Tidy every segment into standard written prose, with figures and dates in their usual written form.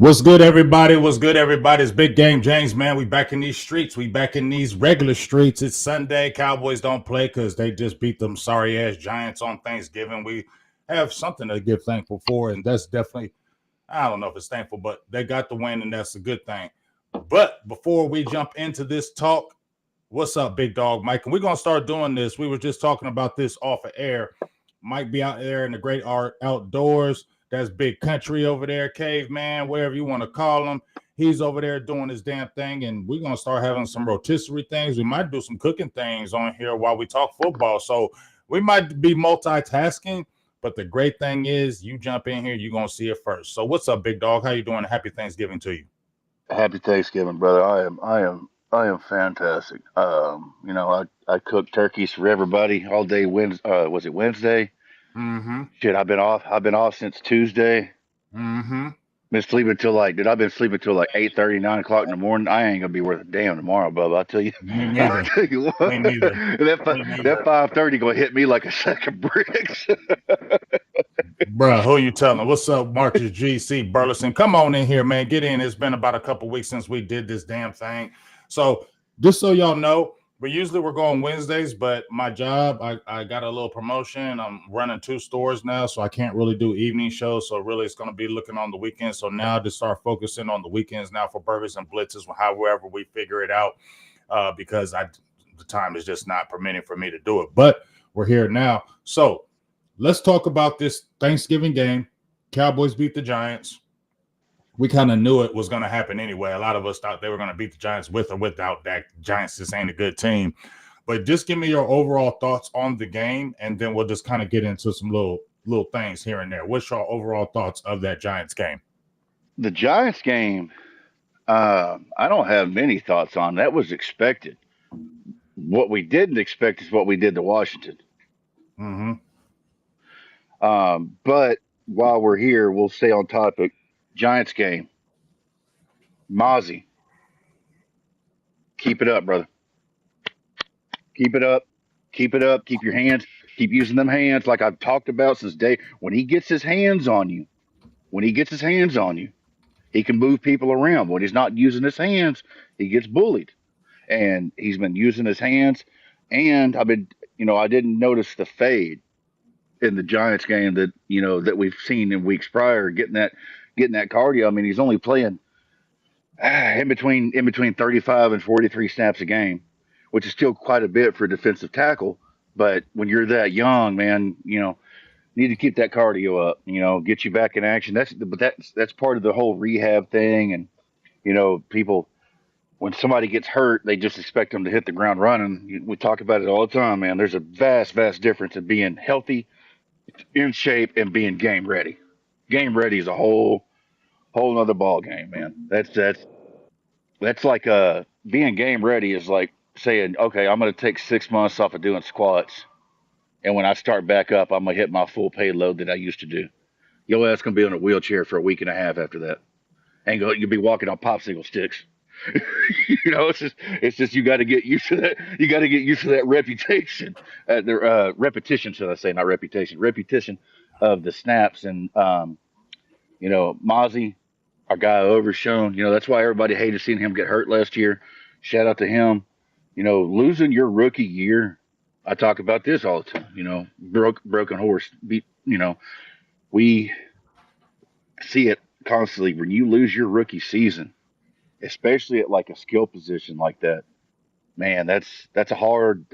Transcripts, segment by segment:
What's good, everybody? What's good, everybody? It's Big Game James, man. We back in these streets. We back in these regular streets. It's Sunday. Cowboys don't play because they just beat them sorry-ass Giants on Thanksgiving. We have something to give thankful for, and that's definitely, I don't know if it's thankful, but they got the win, and that's a good thing. But before we jump into this talk, what's up, Big Dog Mike? And we're going to start doing this. We were just talking about this off of air. Mike be out there in the great art outdoors. That's big country over there, caveman, wherever you want to call him. He's over there doing his damn thing, and we're going to start having some rotisserie things. We might do some cooking things on here while we talk football. So we might be multitasking, but the great thing is you jump in here, you're going to see it first. So what's up, Big Dog? How you doing? Happy Thanksgiving to you. Happy Thanksgiving, brother. I am fantastic. I cooked turkeys for everybody all day. Was it Wednesday? Mm-hmm. Shit, I've been off since Tuesday. Mm-hmm. I've been sleeping till like 8:30, 9 o'clock in the morning. I ain't gonna be worth a damn tomorrow, Bubba. I tell you, Me I neither. tell you what, Me neither. Me that neither. 5:30 gonna hit me like a sack of bricks. Bruh, who you telling? What's up, Marcus GC Burleson? Come on in here, man. Get in. It's been about a couple weeks since we did this damn thing. So just so y'all know, we're going Wednesdays, but my job, I got a little promotion. I'm running two stores now, so I can't really do evening shows. So really it's gonna be looking on the weekends. So now to start focusing on the weekends now for burgers and blitzes, however we figure it out. Because the time is just not permitting for me to do it. But we're here now. So let's talk about this Thanksgiving game. Cowboys beat the Giants. We kind of knew it was going to happen anyway. A lot of us thought they were going to beat the Giants with or without that. Giants just ain't a good team. But just give me your overall thoughts on the game, and then we'll just kind of get into some little things here and there. What's your overall thoughts of that Giants game? The Giants game, I don't have many thoughts on. That was expected. What we didn't expect is what we did to Washington. Mm-hmm. But while we're here, we'll stay on topic. Giants game. Mozzie, keep it up, brother. Keep it up. Keep it up. Keep your hands. Keep using them hands like I've talked about since day. When he gets his hands on you, when he gets his hands on you, he can move people around. When he's not using his hands, he gets bullied. And he's been using his hands. And I didn't notice the fade in the Giants game that we've seen in weeks prior, getting that cardio. I mean, he's only playing in between 35 and 43 snaps a game, which is still quite a bit for a defensive tackle. But when you're that young, man, need to keep that cardio up. Get you back in action. That's part of the whole rehab thing. And people, when somebody gets hurt, they just expect them to hit the ground running. We talk about it all the time, man. There's a vast, vast difference in being healthy, in shape, and being game ready. Game ready is a whole nother ball game, man. That's like being game ready is like saying, okay, I'm going to take 6 months off of doing squats, and when I start back up, I'm gonna hit my full payload that I used to do. Your ass gonna be on a wheelchair for a week and a half after that. You'll be walking on popsicle sticks. It's just you got to get used to that. You got to get used to that reputation, the repetition, should I say, not reputation, repetition of the snaps. And Mozzie, our guy Overshown. That's why everybody hated seeing him get hurt last year. Shout out to him. Losing your rookie year. I talk about this all the time. Broken horse. We see it constantly when you lose your rookie season, especially at like a skill position like that. Man, that's a hard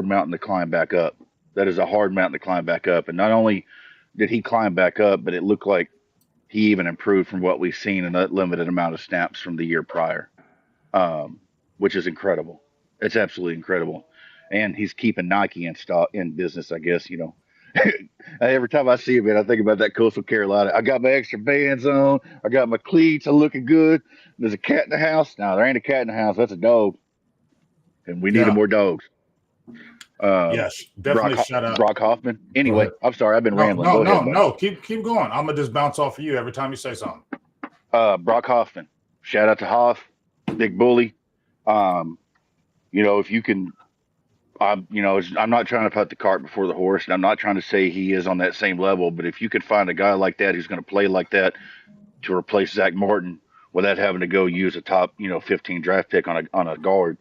mountain to climb back up. That is a hard mountain to climb back up. And not only did he climb back up, but it looked like he even improved from what we've seen in that limited amount of snaps from the year prior, which is incredible. It's absolutely incredible. And he's keeping Nike in stock in business, I guess. Every time I see him, man, I think about that Coastal Carolina. I got my extra bands on. I got my cleats. I'm looking good. There's a cat in the house. No, there ain't a cat in the house. That's a dog, and we needed Yeah. more dogs. Um, Yes. Brock Definitely shut up. Brock Hoffman. Go Anyway, ahead. I'm sorry. I've been No, rambling. no, Go no, ahead, buddy. no. Keep going. I'm gonna just bounce off of you every time you say something. Brock Hoffman. Shout out to Hoff, big bully. Um, if you can, I'm not trying to put the cart before the horse, and I'm not trying to say he is on that same level. But if you could find a guy like that who's going to play like that to replace Zach Martin without having to go use a top 15 draft pick on a guard.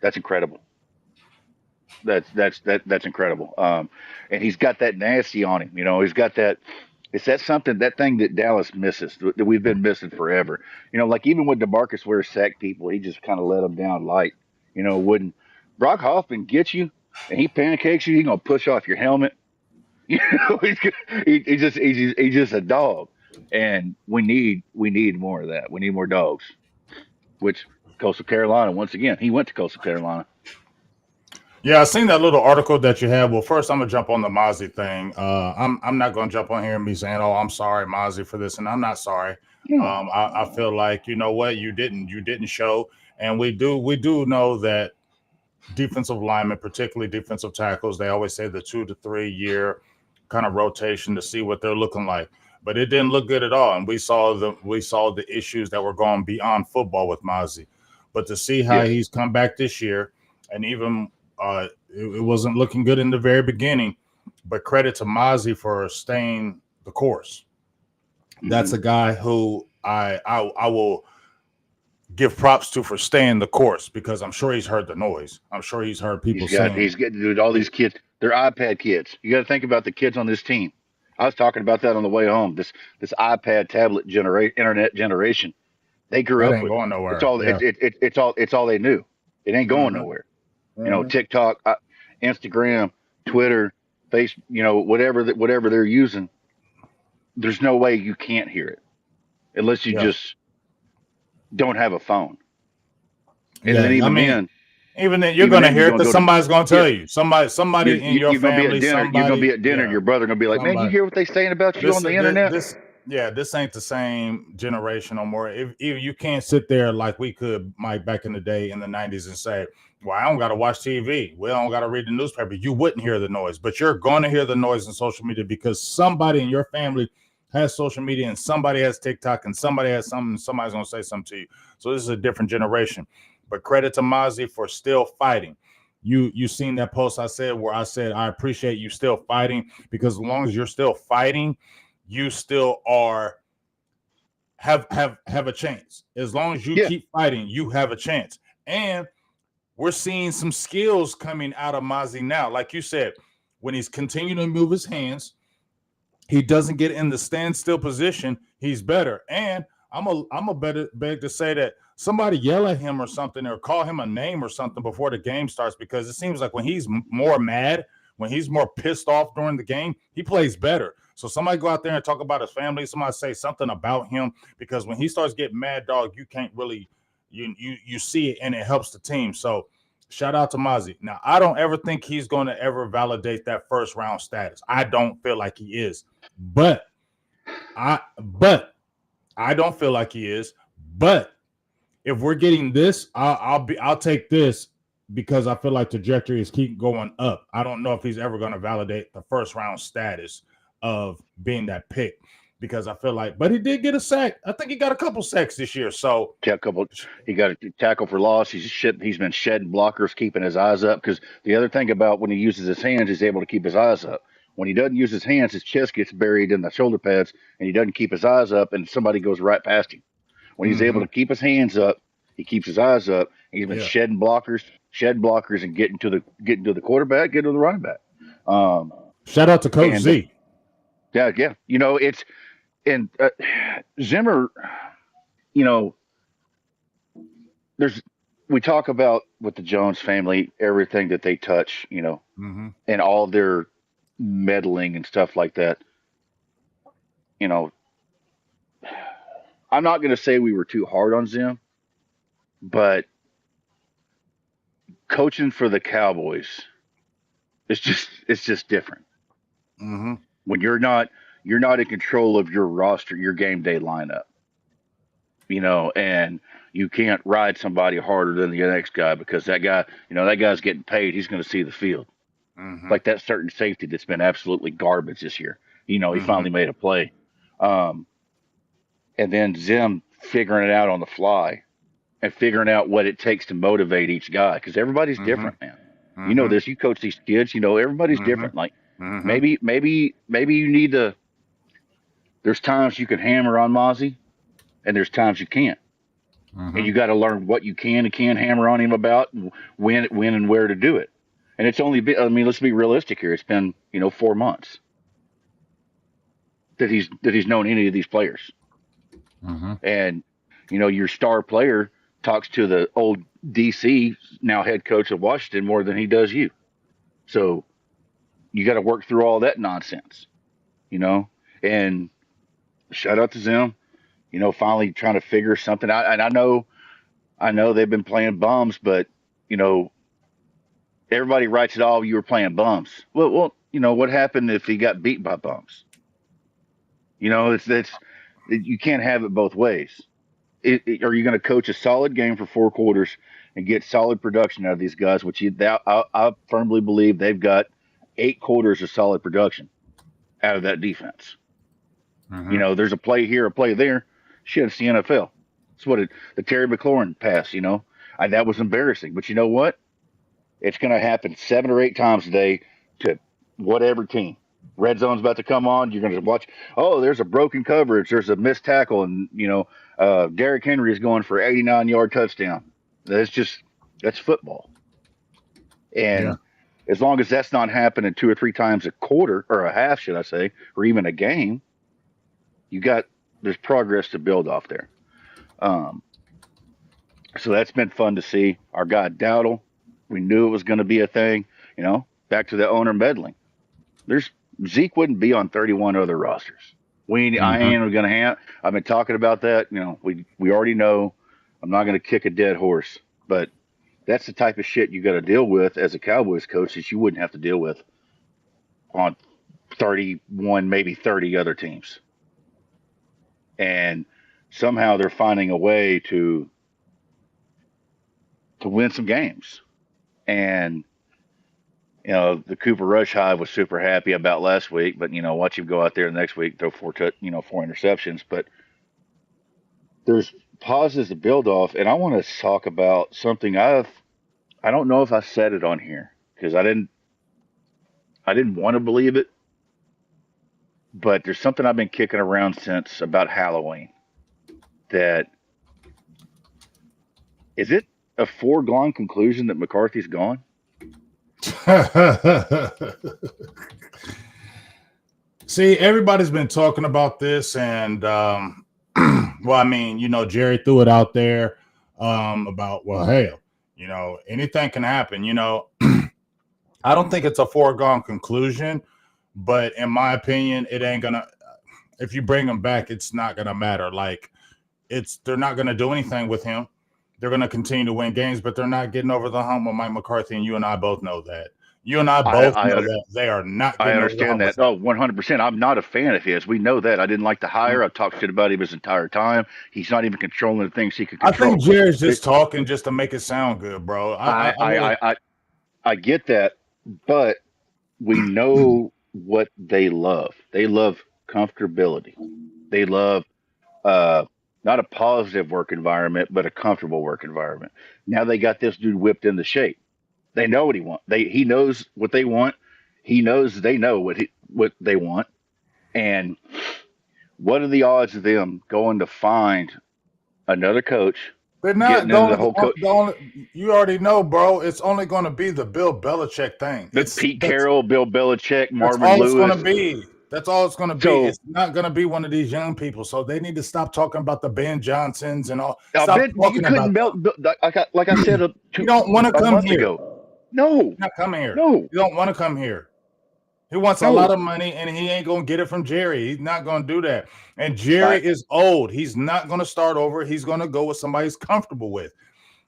That's incredible. That's incredible. And he's got that nasty on him. He's got that. It's that thing that Dallas misses that we've been missing forever. Like even when DeMarcus Ware sacked people, he just kind of let them down light. When Brock Hoffman gets you and he pancakes you, he's gonna push off your helmet. He's just a dog, and we need more of that. We need more dogs. Which Coastal Carolina, once again, he went to Coastal Carolina. Yeah, I seen that little article that you have. Well, first I'm gonna jump on the Mozzie thing. I'm not gonna jump on here and be saying, "Oh, I'm sorry, Mozzie, for this," and I'm not sorry. Yeah, I feel like you know what you didn't show, and we do know that defensive linemen, particularly defensive tackles, they always say the 2 to 3 year kind of rotation to see what they're looking like. But it didn't look good at all, and we saw the issues that were going beyond football with Mozzie. But to see how yes. he's come back this year, and even it wasn't looking good in the very beginning, but credit to Mozzie for staying the course. That's Hmm. a guy who I will give props to for staying the course because I'm sure he's heard the noise. I'm sure he's heard people saying, He's getting dude, all these kids. They're iPad kids. You got to think about the kids on this team. I was talking about that on the way home. This iPad tablet internet generation. They grew that up ain't with it. going It's nowhere. all Yeah. it's all they knew. It ain't going Hmm. nowhere. Hmm. TikTok, Instagram, Twitter, Face, whatever they're using. There's no way you can't hear it unless you Yeah. just don't have a phone. And then Yeah. I mean, even then you're even gonna then you're hear it gonna because go to somebody's gonna yeah. tell you. Somebody in your You're gonna be at family, dinner. You're gonna be somebody, at dinner, and yeah, your brother gonna be like, "Man, you somebody. hear what they saying about you on the internet?" This ain't the same generation no more. If you can't sit there like we could, Mike, back in the day in the '90s and say, "Well, I don't got to watch TV. We don't got to read the newspaper." You wouldn't hear the noise, but you're going to hear the noise in social media because somebody in your family has social media and somebody has TikTok and somebody has something. Somebody's going to say something to you. So this is a different generation. But credit to Mozzie for still fighting. You seen that post I said where I said I appreciate you still fighting because as long as you're still fighting, you still are have a chance. As long as you Yeah, keep fighting, you have a chance. And we're seeing some skills coming out of Mozzie now. Like you said, when he's continuing to move his hands, he doesn't get in the standstill position, he's better. And I'm a better beg to say that somebody yell at him or something or call him a name or something before the game starts because it seems like when he's more mad, when he's more pissed off during the game, he plays better. So somebody go out there and talk about his family. Somebody say something about him because when he starts getting mad, dog, you can't really you see it and it helps the team. So shout out to Mozzie. Now I don't ever think he's going to ever validate that first round status. I don't feel like he is. But I don't feel like he is. But if we're getting this, I'll take this because I feel like trajectory is keep going up. I don't know if he's ever going to validate the first round status of being that pick because I feel like, but he did get a sack. I think he got a couple sacks this year. So a couple. He got a tackle for loss. He's been shedding blockers, keeping his eyes up. Because the other thing about when he uses his hands, he's able to keep his eyes up. When he doesn't use his hands, his chest gets buried in the shoulder pads, and he doesn't keep his eyes up, and somebody goes right past him. When he's able mm-hmm, to keep his hands up, he keeps his eyes up. He's been yeah. shed blockers, and getting to the quarterback, getting to the running back. Um, Shout out to Coach and Z. yeah, yeah, it's and Zimmer. You know, there's we talk about with the Jones family everything that they touch, Mm-hmm. and all their meddling and stuff like that. You know, I'm not going to say we were too hard on Zim, but coaching for the Cowboys, it's just different Mm-hmm. when you're not in control of your roster, your game day lineup. And you can't ride somebody harder than the next guy because that guy's getting paid. He's going to see the field. Mm-hmm. Like that certain safety that's been absolutely garbage this year. He Mm-hmm. finally made a play. Um, and then Zim figuring it out on the fly and figuring out what it takes to motivate each guy because everybody's Mm-hmm. different, man. You know Mm-hmm. this. You coach these kids. Everybody's Mm-hmm. different. Like Mm-hmm. maybe you need to There's times you can hammer on Mozzie, and there's times you can't. Mm-hmm. And you got to learn what you can and can't hammer on him about, when and where to do it. And it's only been, I mean, let's be realistic here. It's been 4 months that he's known any of these players. Mm-hmm. And your star player talks to the old DC, now head coach of Washington, more than he does you. So you got to work through all that nonsense, And shout out to Zim, finally trying to figure something out. And I know they've been playing bums, but everybody writes it all. You were playing bums. Well, what happened if he got beat by bums? It's you can't have it both ways. Are you going to coach a solid game for 4 quarters and get solid production out of these guys? Which I firmly believe they've got 8 quarters of solid production out of that defense. Mm-hmm. There's a play here, a play there. Shit, it's the NFL. It's what the Terry McLaurin pass. That was embarrassing. But you know what? It's going to happen 7 or 8 times a day to whatever team. Red zone's about to come on. You're going to watch. Oh, there's a broken coverage. There's a missed tackle, and Derrick Henry is going for 89-yard touchdown. That's football. And as long as that's not happening 2 or 3 times a quarter or a half, should I say, or even a game, there's progress to build off there. So that's been fun to see. Our guy Dowdle, we knew it was going to be a thing. Back to the owner meddling. Zeke wouldn't be on 31 other rosters. I ain't going to have. I've been talking about that. We already know. I'm not going to kick a dead horse, but that's the type of shit you got to deal with as a Cowboys coach that you wouldn't have to deal with on 31, maybe 30 other teams. And somehow they're finding a way to win some games. And the Cooper Rush Hive was super happy about last week, but watch him go out there the next week, throw 4 interceptions. But there's pauses to build off, and I want to talk about something I don't know if I said it on here because I didn't want to believe it, but there's something I've been kicking around since about Halloween. That is it a foregone conclusion that McCarthy's gone? See, everybody's been talking about this, and well, I mean, Jerry threw it out there about, well, hell, anything can happen. I don't think it's a foregone conclusion, but in my opinion, it ain't gonna. If you bring him back, it's not gonna matter. Like, they're not gonna do anything with him. They're gonna continue to win games, but they're not getting over the hump with Mike McCarthy, and you and I both know that. You and I both know that they are not. I understand that. Oh, 100%. I'm not a fan of his. We know that. I didn't like the hire. I talked shit about him his entire time. He's not even controlling the things he could control. I think Jerry's just talking just to make it sound good, bro. I get that, but we know what they love. They love comfortability. They love not a positive work environment, but a comfortable work environment. Now they got this dude whipped into shape. They know what he wants. He knows what they want. He knows they know what they want. And what are the odds of them going to find another coach? They're not going. You already know, bro. It's only going to be the Bill Belichick thing. It's Pete Carroll, Bill Belichick, Marvin Lewis. That's all it's going to be. That's all it's going to be. So, it's not going to be one of these young people. So they need to stop talking about the Ben Johnsons and all. Stop talking about like I said, you don't want to come here. Ago. No, you're not coming here. No, you don't want to come here. He wants a lot of money, and he ain't going to get it from Jerry. He's not going to do that. And Jerry is old. He's not going to start over. He's going to go with somebody he's comfortable with.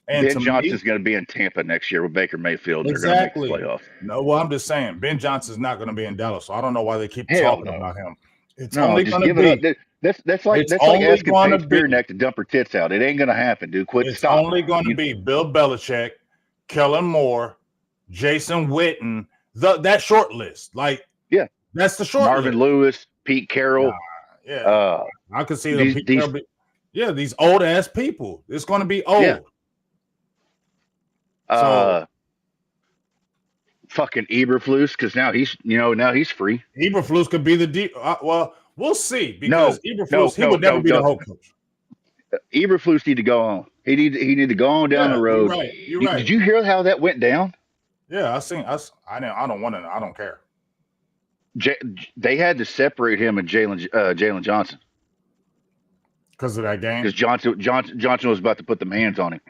And Ben Johnson's going to be in Tampa next year with Baker Mayfield. Exactly. They're going to make the playoffs. No, well, I'm just saying Ben Johnson's not going to be in Dallas, so I don't know why they keep talking about him. It's only going to be. That's like asking Paige Spearneck to dump her tits out. It ain't going to happen, dude. It's only going to be Bill Belichick, Kellen Moore, Jason Witten. That short list, that's the short Marvin list. Lewis, Pete Carroll. I could see these old ass people. It's going to be old. Yeah. Fucking Eberflus, because now he's free. Eberflus could be the deep. Well, We'll see because No, Eberflus, no, he no, would never no, be the no. whole coach. Eberflus need to go on. He need to go on down the Yeah, you're road. right. You're right. Did you hear how that went down? Yeah, I don't want to. I don't care. J- they had to separate him and Jalen Johnson Because of that game. because Johnson was about to put them hands on him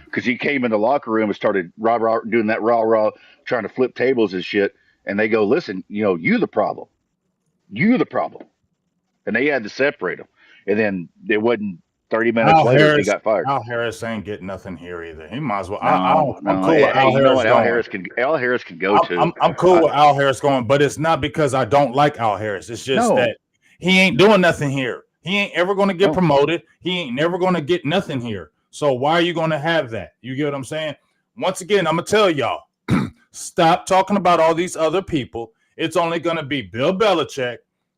because he came in the locker room and started doing that rah, trying to flip tables and shit. And they go, listen, you the problem, and they had to separate him. And then it wasn't 30 minutes Al later he Harris, got fired. Al Harris ain't getting nothing here either. He might as well. No, I'm no. cool with Hey, Al you know Harris what? going. Al Harris can go to. I'm cool with Al Harris going, but it's not because I don't like Al Harris. It's just No. that he ain't doing nothing here. He ain't ever going to get No. promoted. He ain't never going to get nothing here. So why are you going to have that? You get what I'm saying? Once again, I'm going to tell y'all, stop talking about all these other people. It's only going to be Bill Belichick,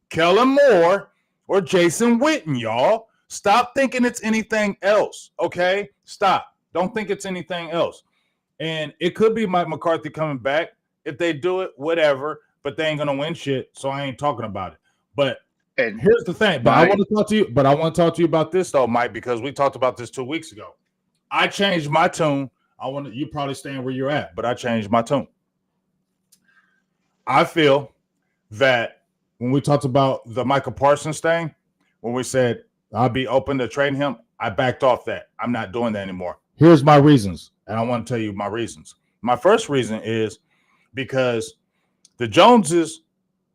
Kellen Moore, or Jason Witten, y'all. Stop thinking it's anything else, okay? Stop. Don't think it's anything else. And it could be Mike McCarthy coming back. If they do it, whatever. But they ain't gonna win shit, so I ain't talking about it. But here's the thing. But I want to talk to you. But I want to talk to you about this though, Mike, because we talked about this 2 weeks ago. I changed my tune. You probably staying where you're at, but I changed my tune. I feel that when we talked about the Michael Parsons thing, when we said I'll be open to trading him, I backed off that. I'm not doing that anymore. Here's my reasons, and I want to tell you my reasons. My first reason is because the Joneses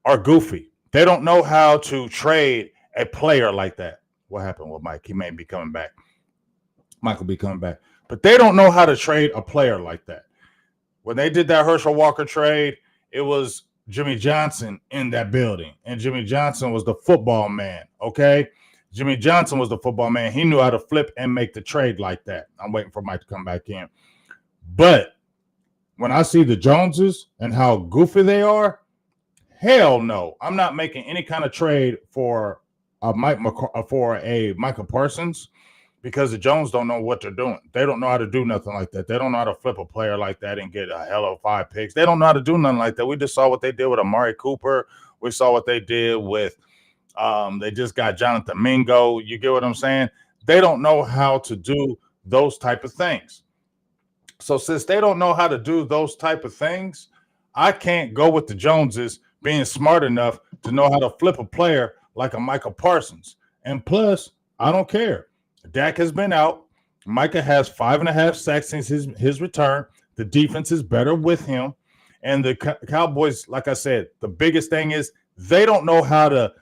are goofy. They don't know how to trade a player like that. What happened with Mike? He may be coming back. Mike will be coming back. But they don't know how to trade a player like that. When they did that Herschel Walker trade, it was Jimmy Johnson in that building. And Jimmy Johnson was the football man, okay? Jimmy Johnson was the football man. He knew how to flip and make the trade like that. I'm waiting for Mike to come back in. But when I see the Joneses and how goofy they are, hell no. I'm not making any kind of trade for a Michael Parsons because the Jones don't know what they're doing. They don't know how to do nothing like that. They don't know how to flip a player like that and get a hell of 5 picks. They don't know how to do nothing like that. We just saw what they did with Amari Cooper. We saw what they did with they just got Jonathan Mingo. You get what I'm saying? They don't know how to do those type of things. So since they don't know how to do those type of things, I can't go with the Joneses being smart enough to know how to flip a player like a Michael Parsons. And plus, I don't care. Dak has been out. Micah has 5.5 sacks since his return. The defense is better with him. And the Cowboys, like I said, the biggest thing is they don't know how to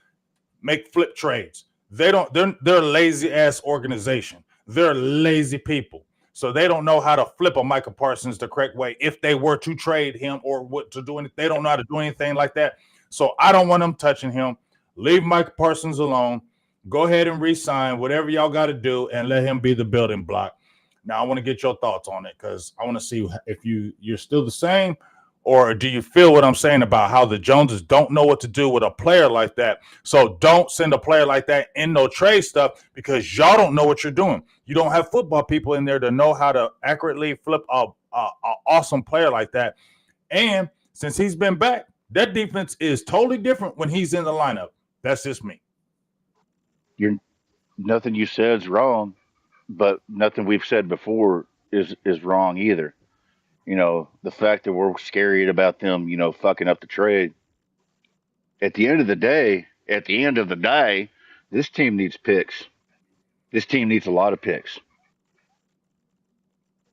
make flip trades. They're a lazy ass organization. They're lazy people. So they don't know how to flip a Michael Parsons the correct way if they were to trade him or what to do. They don't know how to do anything like that. So I don't want them touching him. Leave Michael Parsons alone. Go ahead and re-sign whatever y'all got to do and let him be the building block. Now I want to get your thoughts on it because I want to see if you're still the same, or do you feel what I'm saying about how the Joneses don't know what to do with a player like that? So don't send a player like that in no trade stuff because y'all don't know what you're doing. You don't have football people in there to know how to accurately flip a awesome player like that. And since he's been back, that defense is totally different when he's in the lineup. That's just me. Nothing you said is wrong, but nothing we've said before is wrong either. The fact that we're scared about them, fucking up the trade. At the end of the day, this team needs picks. This team needs a lot of picks.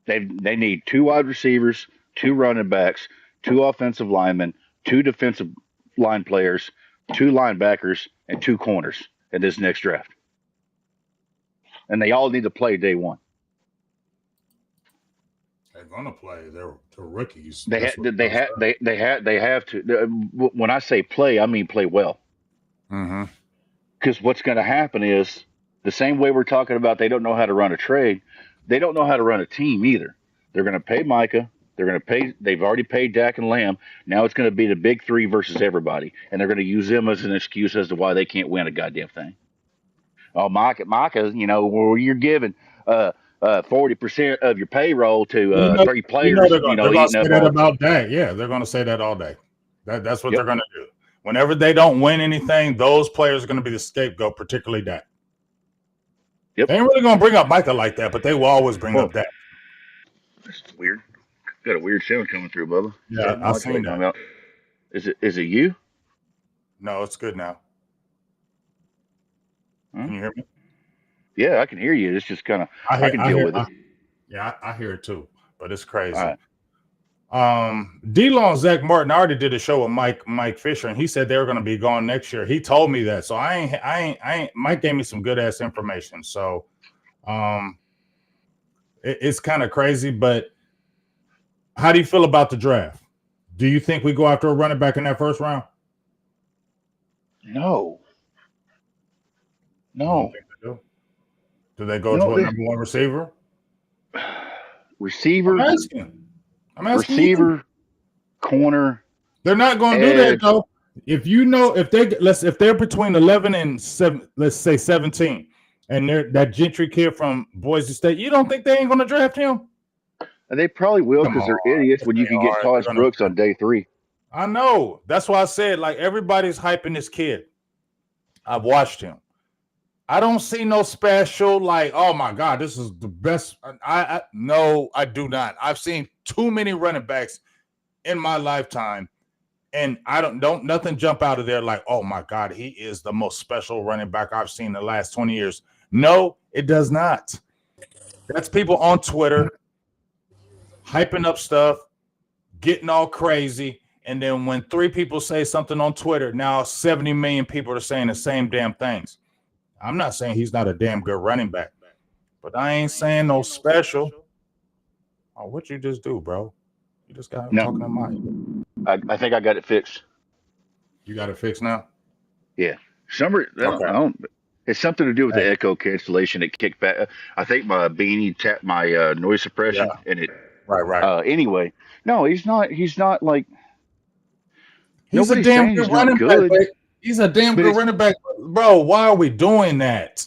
They need 2 wide receivers, 2 running backs, 2 offensive linemen, 2 defensive line players, 2 linebackers, and 2 corners in this next draft. And they all need to play day one. They're gonna play. They're rookies. They have to. When I say play, I mean play well. Because what's going to happen is the same way we're talking about they don't know how to run a trade, they don't know how to run a team either. They're going to pay Micah. They're going to pay. They've already paid Dak and Lamb. Now it's going to be the big 3 versus everybody, and they're going to use them as an excuse as to why they can't win a goddamn thing. Oh, Micah, well, you're giving 40% of your payroll to 3 players, they're gonna eating say up that all. about Dak. Yeah, they're gonna say that all day. That's what Yep. they're gonna do. Whenever they don't win anything, those players are going to be the scapegoat, particularly Dak. Yep. They ain't really going to bring up Micah like that, but they will always bring up Dak. That's weird. Got a weird sound coming through, Bubba. Yeah, I seen that. Is it you? No, it's good now. Can you hear me? Yeah, I can hear you. It's just kind of I can deal with it. Yeah, I hear it too, but it's crazy. D-Long Zach Martin, I already did a show with Mike Fisher, and he said they were going to be gone next year. He told me that, so I ain't. Mike gave me some good ass information. So, it's kind of crazy. But how do you feel about the draft? Do you think we go after a running back in that first round? No. Do they go to a number one receiver? Receiver. I'm asking receiver, you. Corner. They're not going to do that though. If you know, if they're between 11 and 7, let's say 17, and they're that Gentry kid from Boise State, you don't think they ain't going to draft him? They probably will because they're idiots when you can get Taj Brooks on day 3. I know. That's why I said, like, everybody's hyping this kid. I've watched him. I don't see no special, like, oh my God, this is the best. No, I do not. I've seen too many running backs in my lifetime, and I don't nothing jump out of there like, oh my God, he is the most special running back I've seen in the last 20 years. No, it does not. That's people on Twitter hyping up stuff, getting all crazy, and then when 3 people say something on Twitter, now 70 million people are saying the same damn things. I'm not saying he's not a damn good running back, but I ain't saying no special. Oh, what you just do, bro? You just got talking to Mike. I think I got it fixed. You got it fixed now? Yeah. It's something to do with the echo cancellation. It kicked back. I think my beanie tapped my noise suppression, and it. Right. Anyway, no, he's not. He's not like. He's a damn good running back. He's a damn good running back, bro. Why are we doing that?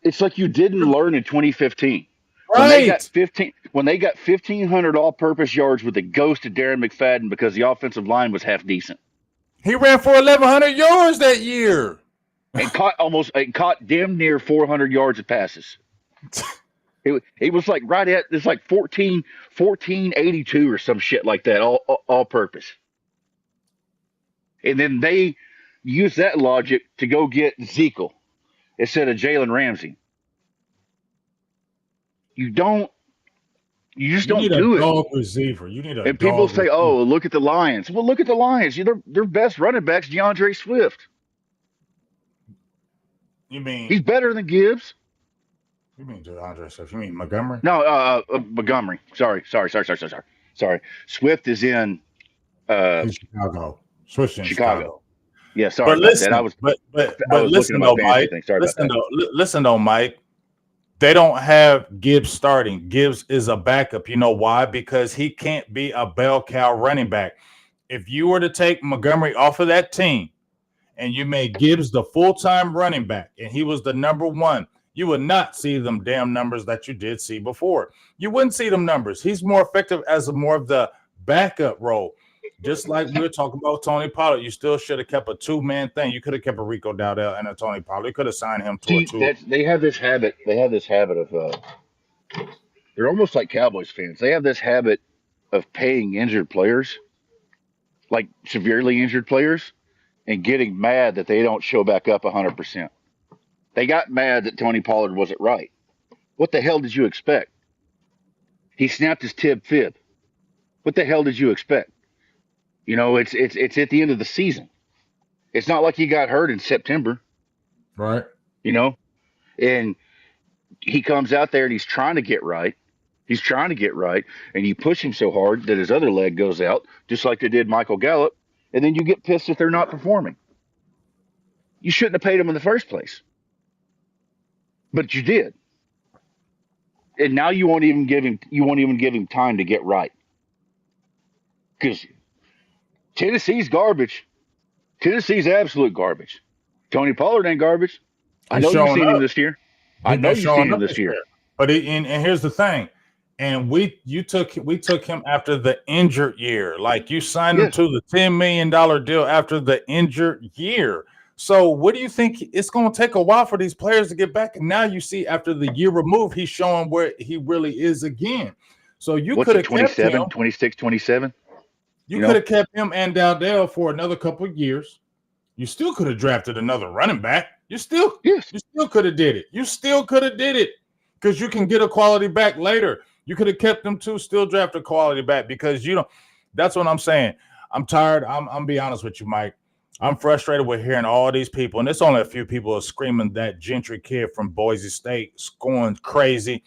It's like you didn't learn in 2015. Right. When they got 1,500 all-purpose yards with the ghost of Darren McFadden because the offensive line was half decent. He ran for 1,100 yards that year. And caught damn near 400 yards of passes. It was like it's like 1482 or some shit like that, all purpose. And then they use that logic to go get Zekel instead of Jalen Ramsey. You just don't do it. Dog receiver. You need a. And people say, "Oh, look at the Lions." Well, look at the Lions. Their best running back's DeAndre Swift. You mean he's better than Gibbs? You mean DeAndre Swift? You mean Montgomery? No, Montgomery. Sorry. Swift is in Chicago. Swift in Chicago. Yeah, sorry. But listen though, Mike. Listen though, Mike. They don't have Gibbs starting. Gibbs is a backup. You know why? Because he can't be a bell cow running back. If you were to take Montgomery off of that team and you made Gibbs the full-time running back and he was the number 1, you would not see them damn numbers that you did see before. You wouldn't see them numbers. He's more effective as more of the backup role. Just like we were talking about Tony Pollard, you still should have kept a 2-man thing. You could have kept a Rico Dowdell and a Tony Pollard. You could have signed him to a 2. They have this habit. Of they're almost like Cowboys fans. They have this habit of paying injured players, like severely injured players, and getting mad that they don't show back up 100%. They got mad that Tony Pollard wasn't right. What the hell did you expect? He snapped his fib. What the hell did you expect? You know, it's at the end of the season. It's not like he got hurt in September. Right. You know? And he comes out there and he's trying to get right. And you push him so hard that his other leg goes out, just like they did Michael Gallup, and then you get pissed if they're not performing. You shouldn't have paid him in the first place. But you did. And now you won't even give him time to get right. Because Tennessee's garbage. Tennessee's absolute garbage. Tony Pollard ain't garbage. I know you've seen him this year. But and here's the thing. And we took him after the injured year. Like you signed him Yes. to the $10 million deal after the injured year. So what do you think? It's going to take a while for these players to get back. And now you see after the year removed, he's showing where he really is again. So you What's could he, have kept 27, him. 26, 27? You You could know? have kept him and Dowdell for another couple of years. You still could have drafted another running back. Yes. You still could have did it. You still could have did it because you can get a quality back later. You could have kept them too, still draft a quality back because you don't. That's what I'm saying. I'm tired. I'm be honest with you, Mike. I'm frustrated with hearing all these people, and it's only a few people are screaming that Gentry kid from Boise State scoring crazy.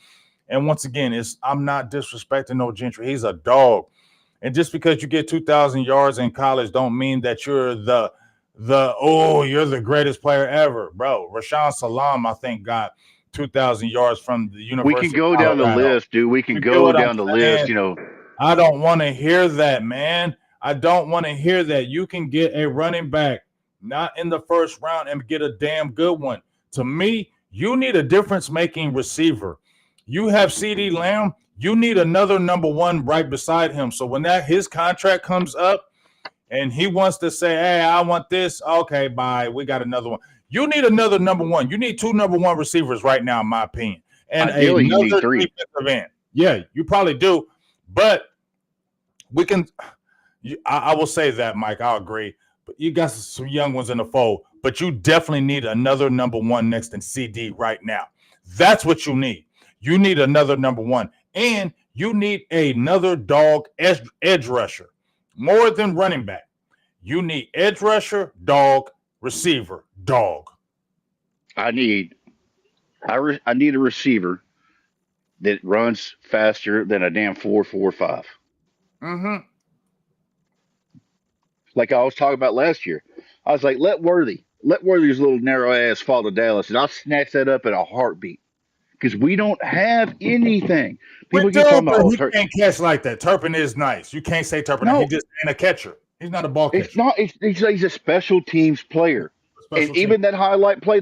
And once again, I'm not disrespecting no Gentry. He's a dog. And just because you get 2,000 yards in college don't mean that you're you're the greatest player ever, bro. Rashawn Salam, I think, got 2,000 yards from the We University can go of down the Colorado. list, dude. We can You get go what I'm down the saying? list. I don't want to hear that, man. I don't want to hear that. You can get a running back not in the first round and get a damn good one. To me, you need a difference-making receiver. You have CD Lamb. You need another number one right beside him. So when his contract comes up and he wants to say, hey, I want this. Okay, bye. We got another one. You need another number one. You need two number one receivers right now, in my opinion. And Ideally, you need another 3. defensive end. Yeah, you probably do. But we can I will say that, Mike. I'll agree. But you got some young ones in the fold. But you definitely need another number one next to CD right now. That's what you need. You need another number one. And you need another dog edge rusher. More than running back. You need edge rusher, dog, receiver, dog. I need a receiver that runs faster than a damn 4.45. Mm-hmm. Like I was talking about last year. I was like, let Worthy's little narrow ass fall to Dallas, and I'll snatch that up in a heartbeat. Because we don't have anything. People We keep do, talking but about, he can't catch like that. Turpin is nice. You can't say Turpin. no, He just ain't a catcher. He's not a ball catcher. it's not. He's a special teams player. Special And team. even that highlight play,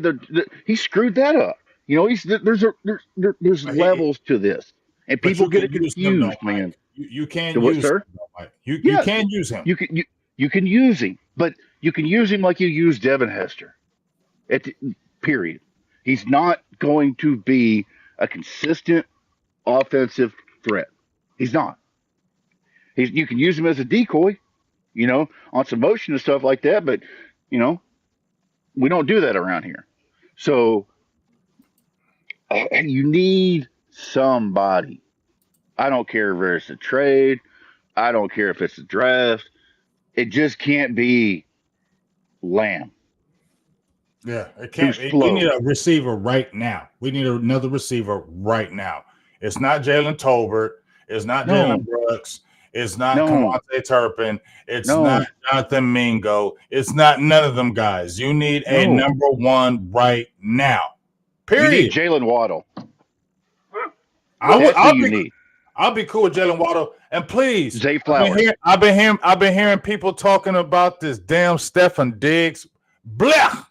he screwed that up. There's levels to this, and But people you get it can use him, though, confused, man. You can So what, use sir? him, though, Mike. You Yeah, can use him. you can use him, but you can use him like you use Devin Hester. Period. He's not going to be a consistent offensive threat. He's not. You can use him as a decoy, on some motion and stuff like that, but we don't do that around here. So you need somebody. I don't care if it's a trade. I don't care if it's a draft. It just can't be Lamb. Yeah, it can't. We need a receiver right now. We need another receiver right now. It's not Jalen Tolbert. It's not Jalen Brooks. It's not Kawante Turpin. It's not Jonathan Mingo. It's not none of them guys. You need a number one right now. Period. You need Jalen Waddle. I'll be cool with Jalen Waddle. And please, Zay Flowers. I've been hearing people talking about this damn Stefan Diggs. Blah.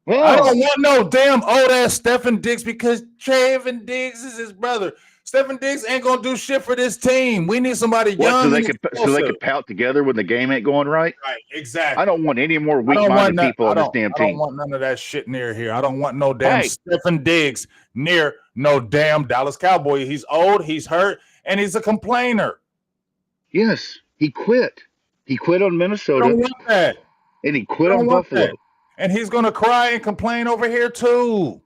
Well, I don't want no damn old ass Stefan Diggs because Traven Diggs is his brother. Stefan Diggs ain't gonna do shit for this team. We need somebody young. So they could pout together when the game ain't going right. Right, exactly. I don't want any more weak-minded people on this damn team. I don't want none of that shit near here. I don't want no damn Stefan Diggs near no damn Dallas Cowboy. He's old, he's hurt, and he's a complainer. Yes, he quit. He quit on Minnesota. I don't want that. And he quit on Buffalo. That. And he's gonna cry and complain over here too.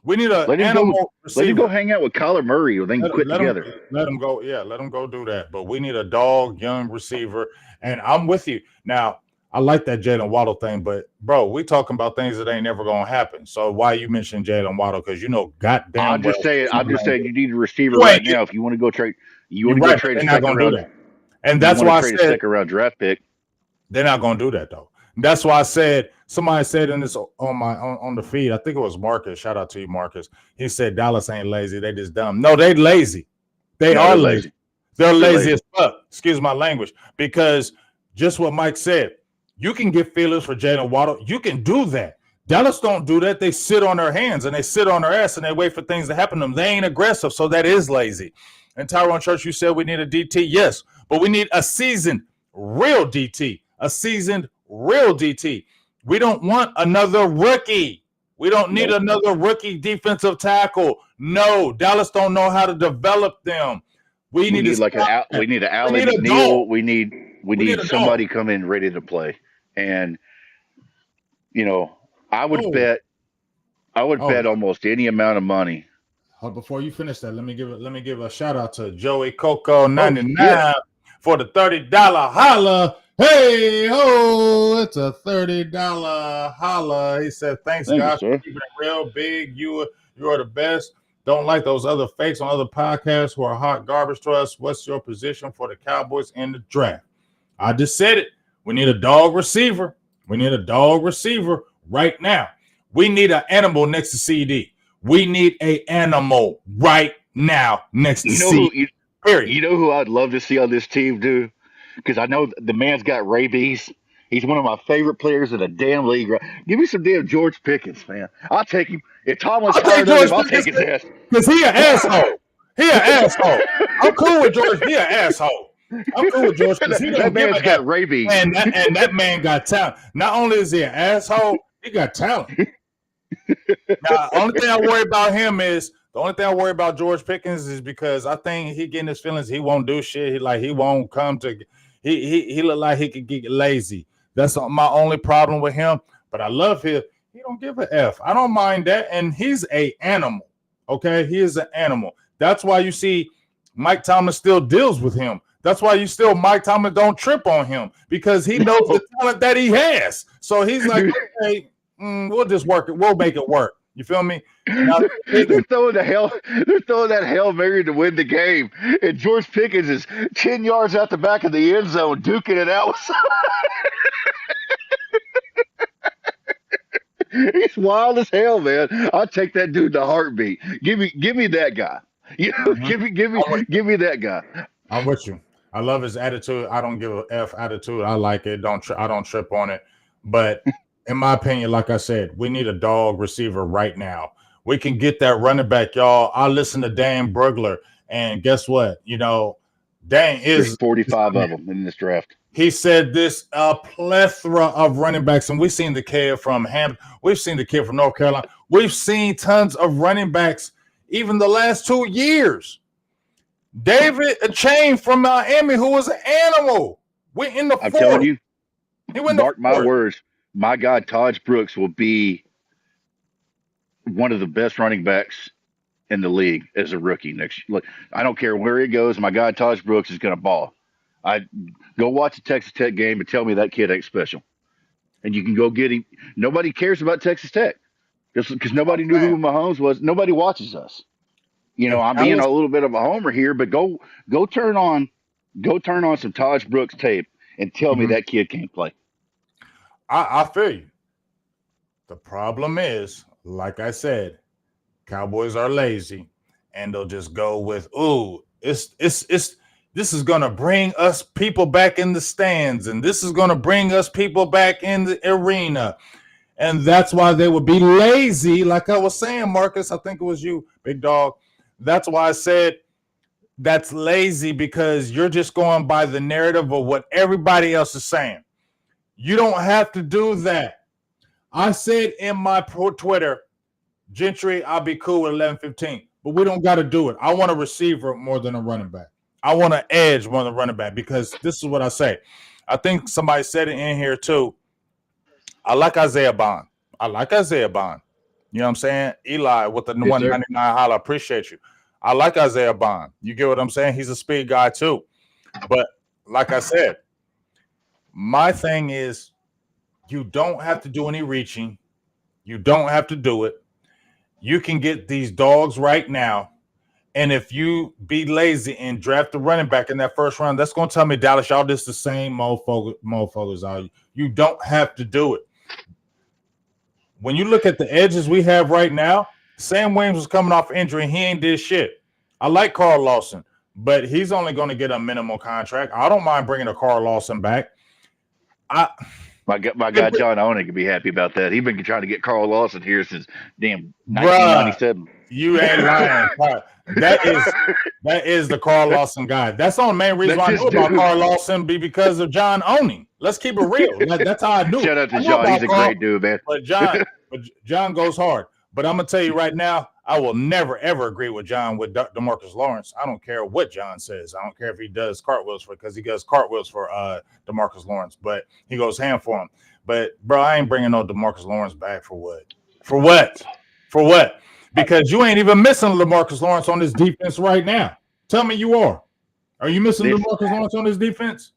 We need a animal receiver. Let him go hang out with Kyler Murray, or they can quit together. Let him go. Yeah, let him go do that. But we need a dog, young receiver. And I'm with you. Now, I like that Jalen Waddle thing, but bro, we talking about things that ain't never gonna happen. So why you mentioning Jalen Waddle? Because goddamn. I'm just saying you need a receiver right now if you want to go trade. You want to go trade a second round. And that's why I said a second round draft pick. They're not gonna do that though. That's why I said somebody said in this on the feed. I think it was Marcus. Shout out to you, Marcus. He said Dallas ain't lazy. They just dumb. No, they lazy. They are lazy. They're lazy as fuck. Excuse my language. Because just what Mike said, you can get feelers for Jalen Waddle. You can do that. Dallas don't do that. They sit on their hands and they sit on their ass and they wait for things to happen to them. They ain't aggressive, so that is lazy. And Tyrone Church, you said we need a DT. Yes, but we need a seasoned, real DT. A seasoned, real DT. We don't want another rookie. We don't need another rookie defensive tackle. No, Dallas don't know how to develop them. We need an Allen McNeil. We need somebody come in ready to play. And I would bet almost any amount of money. Before you finish that, let me give a shout out to Joey Coco 99 for the $30 holla. Hey ho, it's a $30 holla. He said, thanks guys for keeping it real big. You are the best. Don't like those other fakes on other podcasts who are hot garbage to us. What's your position for the Cowboys in the draft? I just said it. We need a dog receiver. We need a dog receiver right now. We need an animal next to CD. We need an animal right now next to CD. Period. You know who I'd love to see on this team, dude? Because I know the man's got rabies. He's one of my favorite players in the damn league. Give me some damn George Pickens, man. I'll take him. If Tomlin's hired him, I'll take his ass. Because he an asshole. He an asshole. I'm cool with George. He an asshole. I'm cool with George because that man's got rabies. And that man got talent. Not only is he an asshole, he got talent. Now, the only thing I worry about him is the only thing I worry about George Pickens is because I think he getting his feelings. He won't do shit. He won't come to. He look like he could get lazy. That's my only problem with him. But I love him. He don't give a F. I don't mind that. And he's an animal. Okay, he is an animal. That's why you see Mike Tomlin still deals with him. That's why Mike Tomlin don't trip on him because he knows the talent that he has. So he's like, okay, we'll just work it. We'll make it work. You feel me? Now, they're throwing that Hail Mary to win the game. And George Pickens is 10 yards out the back of the end zone, duking it out with He's wild as hell, man. I'll take that dude to heartbeat. Give me that guy. Give me that guy. I'm with you. I love his attitude. I don't give a F attitude. I like it. I don't trip on it. But in my opinion, like I said, we need a dog receiver right now. We can get that running back, y'all. I listen to Dan Brugler, and guess what? Dan is There's 45 of them in this draft. He said this a plethora of running backs, and we've seen the kid from we've seen the kid from North Carolina. We've seen tons of running backs, even the last 2 years. David Chain from Miami, who was an animal, went in the fourth. I'm telling you, mark my words. My guy Taj Brooks will be one of the best running backs in the league as a rookie next year. Look, I don't care where he goes. My guy Taj Brooks is going to ball. I go watch a Texas Tech game and tell me that kid ain't special. And you can go get him. Nobody cares about Texas Tech just because nobody knew who Mahomes was. Nobody watches us. I'm being a little bit of a homer here, but go turn on some Taj Brooks tape and tell me that kid can't play. I feel you. The problem is, like I said, Cowboys are lazy, and they'll just go with, this is gonna bring us people back in the stands, and this is gonna bring us people back in the arena, and that's why they would be lazy. Like I was saying, Marcus, I think it was you, big dog. That's why I said that's lazy because you're just going by the narrative of what everybody else is saying. You don't have to do that. I said in my Twitter, Gentry, I'll be cool with 11-15, but we don't got to do it. I want a receiver more than a running back. I want an edge more than a running back because this is what I say. I think somebody said it in here too. I like Isaiah Bond. You know what I'm saying? Eli with the 199 holla. Appreciate you. I like Isaiah Bond. You get what I'm saying? He's a speed guy too. But like I said, my thing is you don't have to do any reaching. You don't have to do it. You can get these dogs right now. And if you be lazy and draft a running back in that first round, that's going to tell me, Dallas, y'all just the same motherfuckers are. You don't have to do it. When you look at the edges we have right now, Sam Williams was coming off injury, and he ain't did shit. I like Carl Lawson, but he's only going to get a minimal contract. I don't mind bringing a Carl Lawson back. My guy John Owen could be happy about that. He's been trying to get Carl Lawson here since damn 1997. You ain't lying. That is That is the Carl Lawson guy. That's the main reason why I knew about Carl Lawson because of John owning. Let's keep it real. That's how I knew. Shout out to John. He's a great dude, man. But John goes hard. But I'm gonna tell you right now, I will never ever agree with John with DeMarcus Lawrence. I don't care what John says. I don't care if he does cartwheels because he does cartwheels for DeMarcus Lawrence, but he goes ham for him. But bro, I ain't bringing no DeMarcus Lawrence back for what? For what? For what? Because you ain't even missing DeMarcus Lawrence on this defense right now. Tell me you are. Are you missing DeMarcus Lawrence on this defense?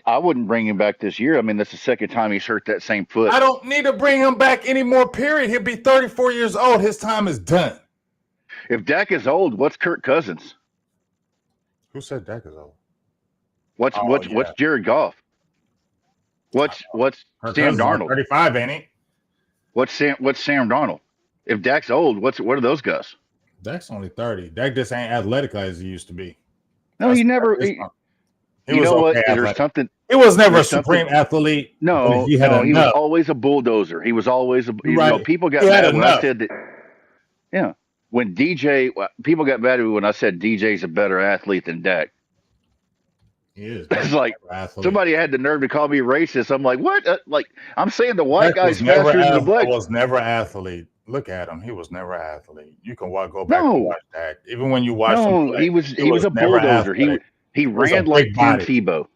I wouldn't bring him back this year. I mean, that's the second time he's hurt that same foot. I don't need to bring him back anymore, period. He'll be 34 years old. His time is done. If Dak is old, what's Kirk Cousins? Who said Dak is old? What's Jared Goff? What's Sam Darnold? 35, ain't he? What's Sam Darnold? If Dak's old, what are those guys? Dak's only 30. Dak just ain't athletic as he used to be. No, he never. He was okay there's something. He was never a supreme athlete. No, he was always a bulldozer. He was always a. People got mad when I said that. Yeah, when people got mad at me when I said DJ's a better athlete than Dak. He is. It's like somebody had the nerve to call me racist. I'm like, what? I'm saying the white guy's faster than the black. He was never athlete. Look at him. He was never athlete. You can go back and watch Dak. Even when you watch him play, he was a bulldozer. He ran like Tim Tebow.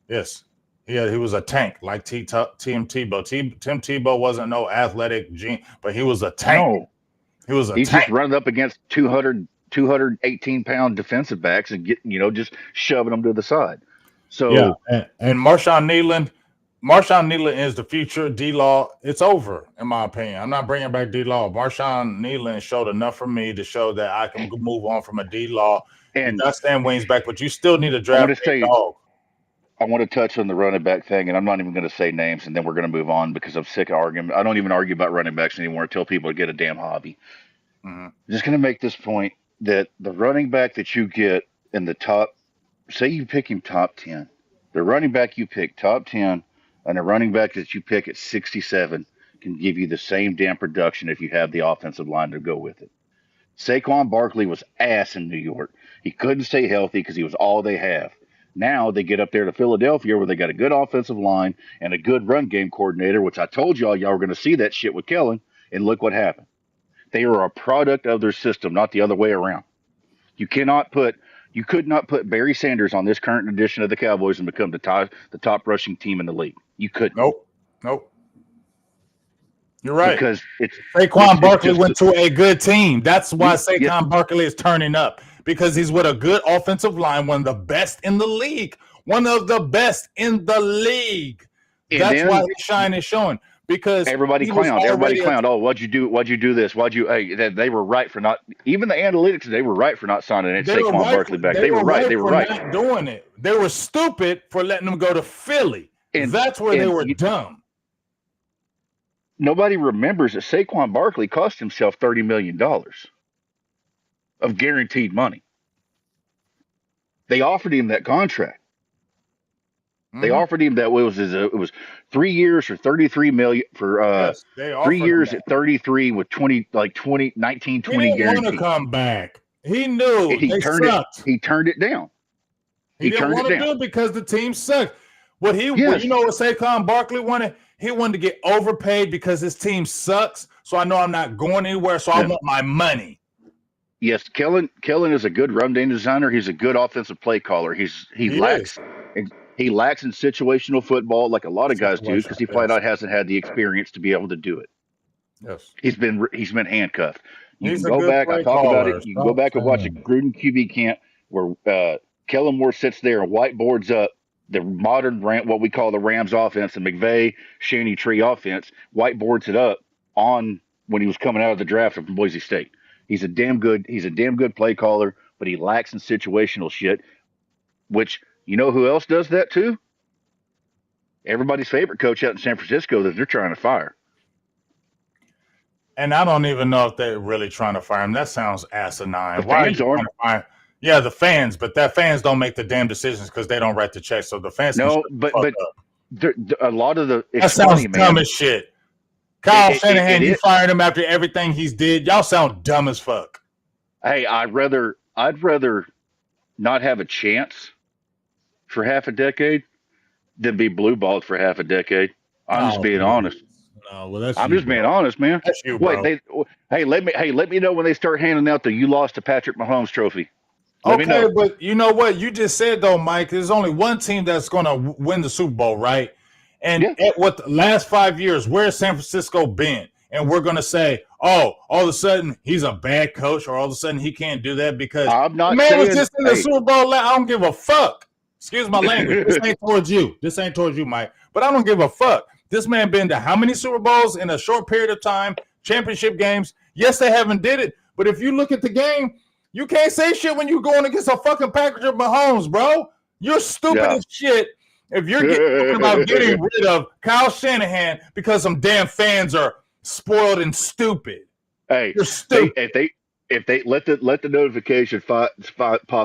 Yes. Yeah, he was a tank like Tim Tebow. Tim Tebow wasn't no athletic gene, but he was a tank. No. He was a tank. He's just running up against 218-pound defensive backs and just shoving them to the side. So yeah, and Marshawn Kneeland is the future. D-Law, it's over, in my opinion. I'm not bringing back D-Law. Marshawn Kneeland showed enough for me to show that I can move on from a D-Law. And not Stan Wayne's back, but you still need a draft dog. I want to touch on the running back thing, and I'm not even going to say names, and then we're going to move on because I'm sick of arguing. I don't even argue about running backs anymore. I tell people to get a damn hobby. Mm-hmm. I'm just going to make this point that the running back that you get in the top, say you pick him top 10, the running back you pick top 10 and the running back that you pick at 67 can give you the same damn production if you have the offensive line to go with it. Saquon Barkley was ass in New York. He couldn't stay healthy because he was all they have. Now they get up there to Philadelphia where they got a good offensive line and a good run game coordinator, which I told y'all were going to see that shit with Kellen, and look what happened. They are a product of their system, not the other way around. You could not put Barry Sanders on this current edition of the Cowboys and become the top rushing team in the league. You couldn't. Nope. You're right. Because Saquon Barkley went to a good team. That's why Saquon Barkley is turning up, because he's with a good offensive line, one of the best in the league. That's why his shine is showing. Because everybody clowned. Oh, why'd you do this? They were right for not, even the analytics, they were right for not signing Saquon Barkley back. They were right not doing it. They were stupid for letting them go to Philly. And that's where they were dumb. Nobody remembers that Saquon Barkley cost himself $30 million of guaranteed money. They offered him that contract. Mm-hmm. They offered him that it was 3 years for $33 million for 3 years at 33 with 20 guaranteed. He didn't want to come back. He knew he turned it down. He didn't want to do it because the team sucked. What Saquon Barkley wanted? He wanted to get overpaid because his team sucks. So I know I'm not going anywhere. So I want my money. Yes, Kellen is a good run game designer. He's a good offensive play caller. He lacks in situational football like a lot of guys do because he flat out hasn't had the experience to be able to do it. Yes, he's been handcuffed. You can go back. I talk about it. You can go back and watch a Gruden QB camp where Kellen Moore sits there and whiteboards up the modern what we call the Rams offense, the McVay Shaney Tree offense. Whiteboards it up on when he was coming out of the draft from Boise State. He's a damn good play caller, but he lacks in situational shit, which you know who else does that too? Everybody's favorite coach out in San Francisco that they're trying to fire. And I don't even know if they're really trying to fire him. That sounds asinine. The fans are. Yeah, the fans, but that fans don't make the damn decisions because they don't write the checks. So the fans. No, but a lot of the that sounds dumb as shit. Kyle Shanahan, you fired him after everything he's did. Y'all sound dumb as fuck. Hey, I'd rather I'd rather not have a chance for half a decade than be blue balled for half a decade. I'm just Oh, being honest. please. No, well, that's I'm you, just being bro. honest, man. That's you, Wait, bro. let me know when they start handing out the "You Lost to Patrick Mahomes" trophy. Let me Okay, know. but you know what? You just said though, Mike, there's only one team that's going to win the Super Bowl, right? And Yeah, at what the last 5 years, where's San Francisco been? And we're going to say, oh, all of a sudden he's a bad coach, or all of a sudden he can't do that because I'm the not man was saying. just in the Hey, Super Bowl. I don't give a fuck. Excuse my language. This ain't towards you. This ain't towards you, Mike. But I don't give a fuck. This man been to how many Super Bowls in a short period of time? Championship games. Yes, they haven't did it. But if you look at the game, you can't say shit when you're going against a fucking package of Mahomes, bro. You're stupid yeah. as shit if you're talking about getting rid of Kyle Shanahan because some damn fans are spoiled and stupid. Hey, You're stupid. if they let the notification pop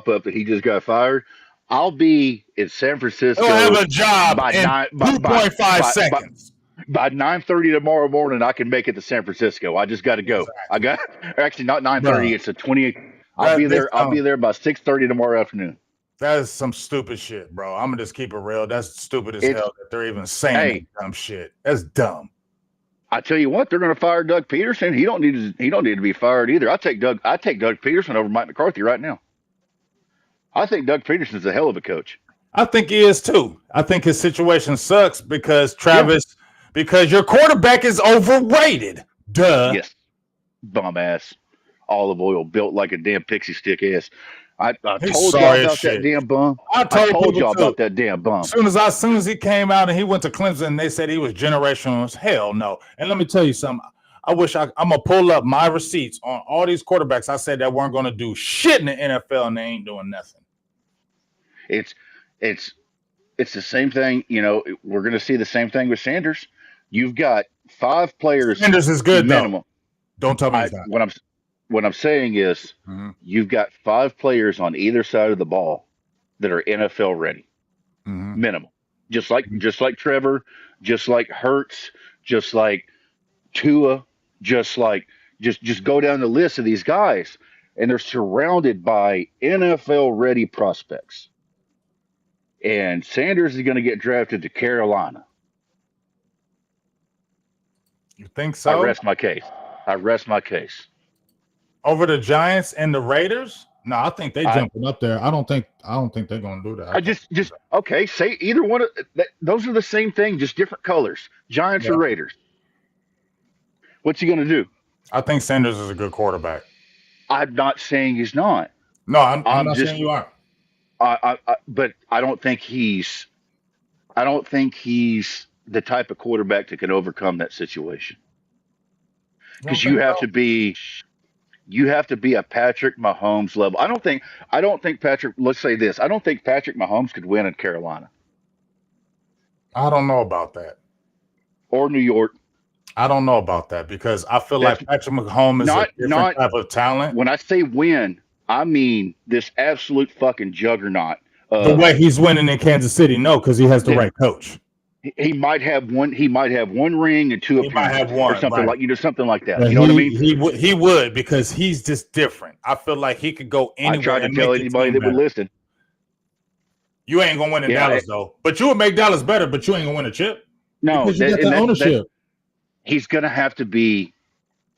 up that he just got fired, I'll be in San He'll have Francisco a job by in nine 2.5 seconds. by 9:30 tomorrow morning. I can make it to San Francisco. I just got to go. I Exactly. got actually not 9:30. Bro, It's a 20. I'll that be they there. I'll be there by 6:30 tomorrow afternoon. that is some stupid shit, bro. I'm gonna just keep it real. That's stupid as It's hell that they're even saying that hey, dumb shit. That's dumb. I tell you what, they're going to fire Doug Peterson. He don't need to be fired either. I take Doug Peterson over Mike McCarthy right now. I think Doug Peterson's a hell of a coach. I think he is too. I think his situation sucks because Yeah. because your quarterback is overrated. Duh. Yes. Bum ass. Olive oil built like a damn pixie stick ass. I He's told y'all sorry as about that shit. damn bum. I I told told people y'all too. about that damn bum. As soon as he came out and he went to Clemson, they said he was generational. Hell no. And let me tell you something. I'm gonna pull up my receipts on all these quarterbacks I said that weren't gonna do shit in the NFL and they ain't doing nothing. It's it's it's the same thing. We're going to see the same thing with Sanders. You've got 5 players Sanders is good though. minimum. Don't tell me I he's not. what I'm saying is Mm-hmm. you've got 5 players on either side of the ball that are NFL ready Mm-hmm. minimum. Just like Trevor, just like Hurts, just like Tua, just go down the list of these guys, and they're surrounded by NFL ready prospects. And Sanders is going to get drafted to Carolina. You think I so? rest my case. I rest my case. Over the Giants and the Raiders? No, I think they I jumping up there. I don't think they're gonna do that. I just okay. Say either one of those are the same thing, just different colors. Giants or Yeah. Raiders. What's he going to do? I think Sanders is a good quarterback. I'm not saying he's not. No, I'm I'm not just saying you are. but I don't think he's the type of quarterback that can overcome that situation. You don't Because think so? you have to be a Patrick Mahomes level. I don't think Patrick. Let's say this. I don't think Patrick Mahomes could win in Carolina I don't know about that. or New York. I don't know about that because I feel That's like Patrick Mahomes is a different not type of talent. when I say win. I mean this absolute fucking juggernaut The of way he's winning in Kansas City, no, because he has the that. right coach. He might have one. He might have one ring and 2 He might have appearances, or one, something right? like something like that. But You know what I mean? he would because he's just different. I feel like he could go I anywhere tried to and tell make the anybody team that would better. listen. You ain't gonna win in Yeah, Dallas though, but you would make Dallas better. But you ain't gonna win a chip no, because you got and the that ownership. he's gonna have to be.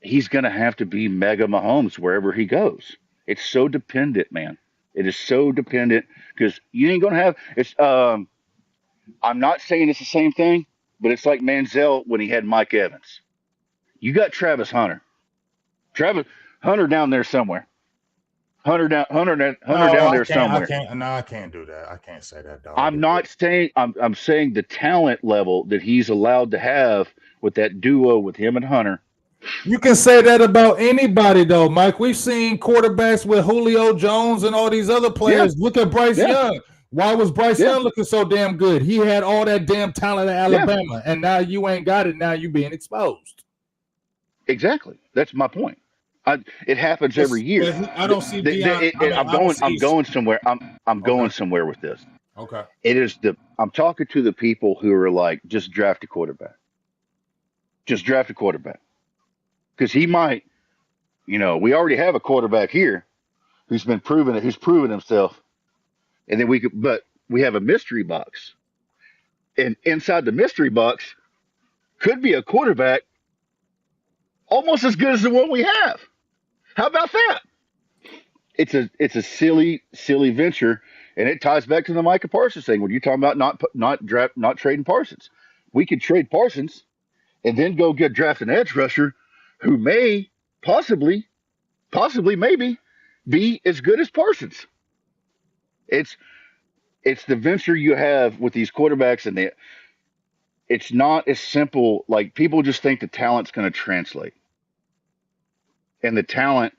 He's gonna have to be Mega Mahomes wherever he goes. It's so dependent, man. It is so dependent because you ain't gonna have. It's. I'm not saying it's the same thing, but it's like Manziel when he had Mike Evans. You got Travis Hunter. Travis Hunter down there somewhere. Hunter No, down I there can't. I somewhere. can't. No, I can't do that. I can't say that, dog. I'm not saying I'm saying the talent level that he's allowed to have with that duo with him and Hunter. You can say that about anybody, though, Mike. We've seen quarterbacks with Julio Jones and all these other Yeah, players. Look at Bryce yeah, Young. Why was Bryce yeah, Young looking so damn good? He had all that damn talent at yeah. Alabama, and now you ain't got it. Now you being exposed. Exactly. That's my point. It happens every year. I don't see Deion. I don't I'm see. going somewhere. I'm Okay. going somewhere with this. Okay. I'm talking to the people who are like, just draft a quarterback. Just draft a quarterback because he might. We already have a quarterback here. who's been proven it, who's proven himself, and then but we have a mystery box, and inside the mystery box could be a quarterback almost as good as the one we have. How about that? It's a silly venture, and it ties back to the Micah Parsons thing when you're talking about not trading Parsons. We could trade Parsons and then go draft an edge rusher who may possibly maybe be as good as Parsons. It's it's the venture you have with these quarterbacks, and it's not as simple. Like people just think the talent's going to translate, and the talent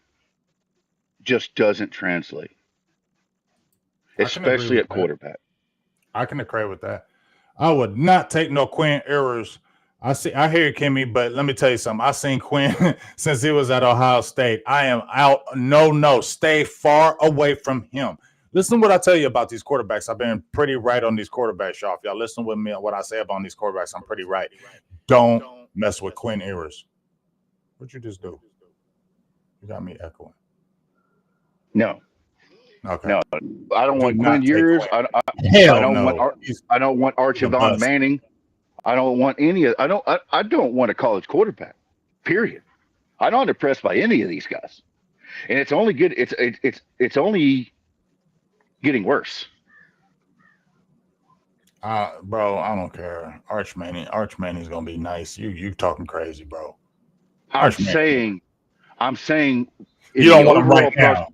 just doesn't translate, especially at quarterback. I can agree with that. I would not take no Quinn Ewers. I hear you, Kimmy, but let me tell you something. I seen Quinn since he was at Ohio State. I am out. No, stay far away from him. Listen to what I tell you about these quarterbacks. I've been pretty right on these quarterbacks, y'all. If y'all listen with me on what I say about these quarterbacks, I'm pretty right. Don't mess with Quinn Ewers. What'd you just do? You got me echoing. No. Okay. No, I don't want Quinn Ewers. I don't want Archibald Manning. I don't want any of. I don't want a college quarterback. Period. I'm not impressed by any of these guys, and it's only good. It's only getting worse. Bro, I don't care. Arch Manning's gonna be nice. You talking crazy, bro. I'm saying you don't want him right now.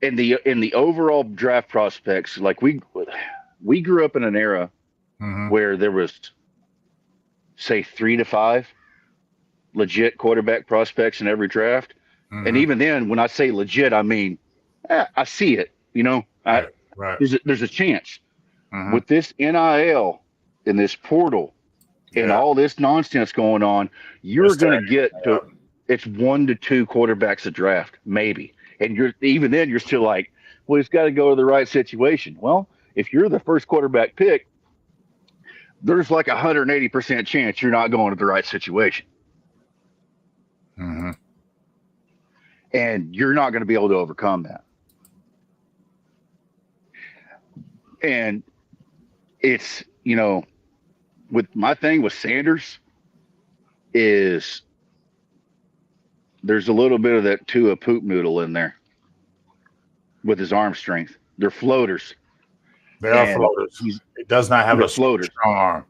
In the overall draft prospects, like we grew up in an era where there was, say, 3 to 5 legit quarterback prospects in every draft, and even then, when I say legit, I mean I see it. You know, right. There's a chance with this NIL and this portal and all this nonsense going on, you're going to get to it's 1 to 2 quarterbacks a draft, maybe. And you're still like, well, it's got to go to the right situation. Well, if you're the first quarterback pick, there's like 180% chance you're not going to the right situation. And you're not going to be able to overcome that. And it's, with my thing with Sanders is there's a little bit of that Tua poop noodle in there with his arm strength. They're floaters. They are floaters. He does not have a strong arm.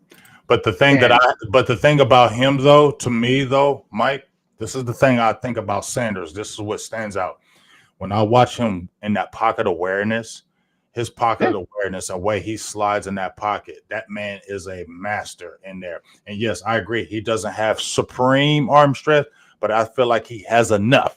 But the thing about him though, to me though, Mike, this is the thing I think about Sanders. This is what stands out. When I watch him in that pocket awareness, his pocket awareness and way he slides in that pocket, that man is a master in there. And yes, I agree. He doesn't have supreme arm strength, but I feel like he has enough.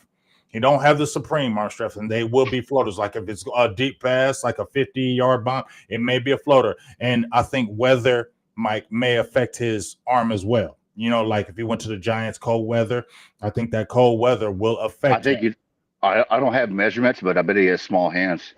He don't have the supreme arm strength, and they will be floaters. Like if it's a deep pass, like a 50-yard bomb, it may be a floater. And I think weather, Mike, may affect his arm as well. Like if he went to the Giants, cold weather, I think that cold weather will affect him. I don't have measurements, but I bet he has small hands.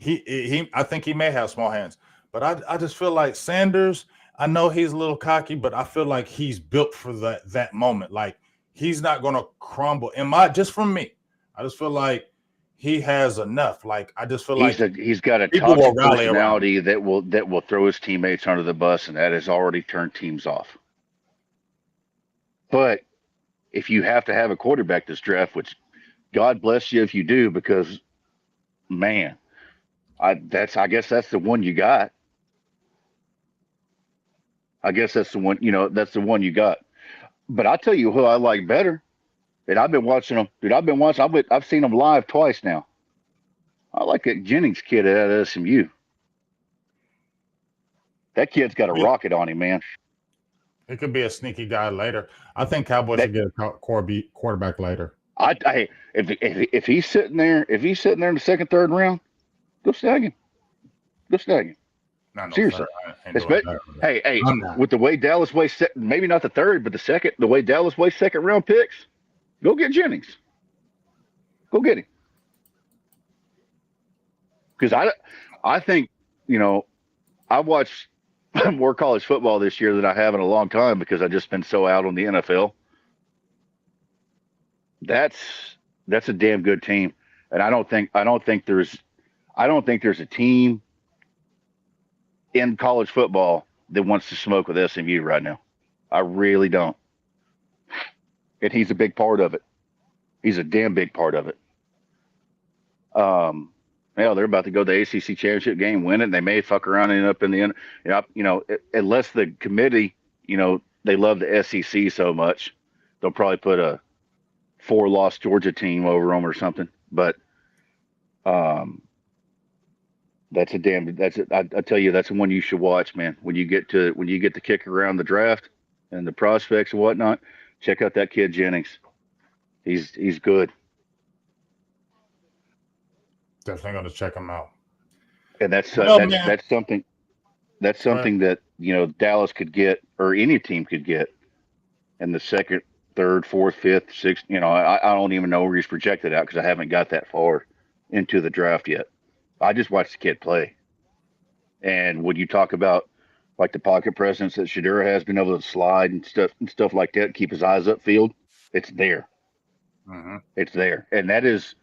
I think he may have small hands, but I just feel like Sanders, I know he's a little cocky, but I feel like he's built for that moment. Like he's not going to crumble. Just from me, I just feel like he has enough. Like I just feel he's got a toxic personality that will throw his teammates under the bus, and that has already turned teams off. But if you have to have a quarterback this draft, which God bless you if you do, because man, I guess that's the one you got. I guess that's the one, that's the one you got. But I'll tell you who I like better. And I've been watching them. Dude, I've seen them live twice now. I like that Jennings kid out of SMU. That kid's got a rocket on him, man. It could be a sneaky guy later. I think Cowboys should get a quarterback later. If he's sitting there, in the second, third round, go snag him. No, seriously. Hey, with the way Dallas wastes, maybe not the third, but the way Dallas wastes second round picks, go get Jennings. Go get him. Because I think, I watched more college football this year than I have in a long time because I've just been so out on the NFL. That's a damn good team. And I don't think there's a team in college football that wants to smoke with SMU right now. I really don't. And he's a big part of it. He's a damn big part of it. Hell, they're about to go to the ACC championship game, win it. And they may fuck around and end up in the end. Unless the committee, they love the SEC so much, they'll probably put a 4-loss Georgia team over them or something. But I tell you, that's the one you should watch, man. When you get to kick around the draft and the prospects and whatnot, check out that kid Jennings. He's good. Definitely going to check him out. And that's something that Dallas could get, or any team could get, in the second, third, fourth, fifth, sixth. I don't even know where he's projected out because I haven't got that far into the draft yet. I just watched the kid play. And when you talk about like the pocket presence that Shedeur has, been able to slide and stuff like that, keep his eyes upfield, it's there. Mm-hmm. It's there. And that is,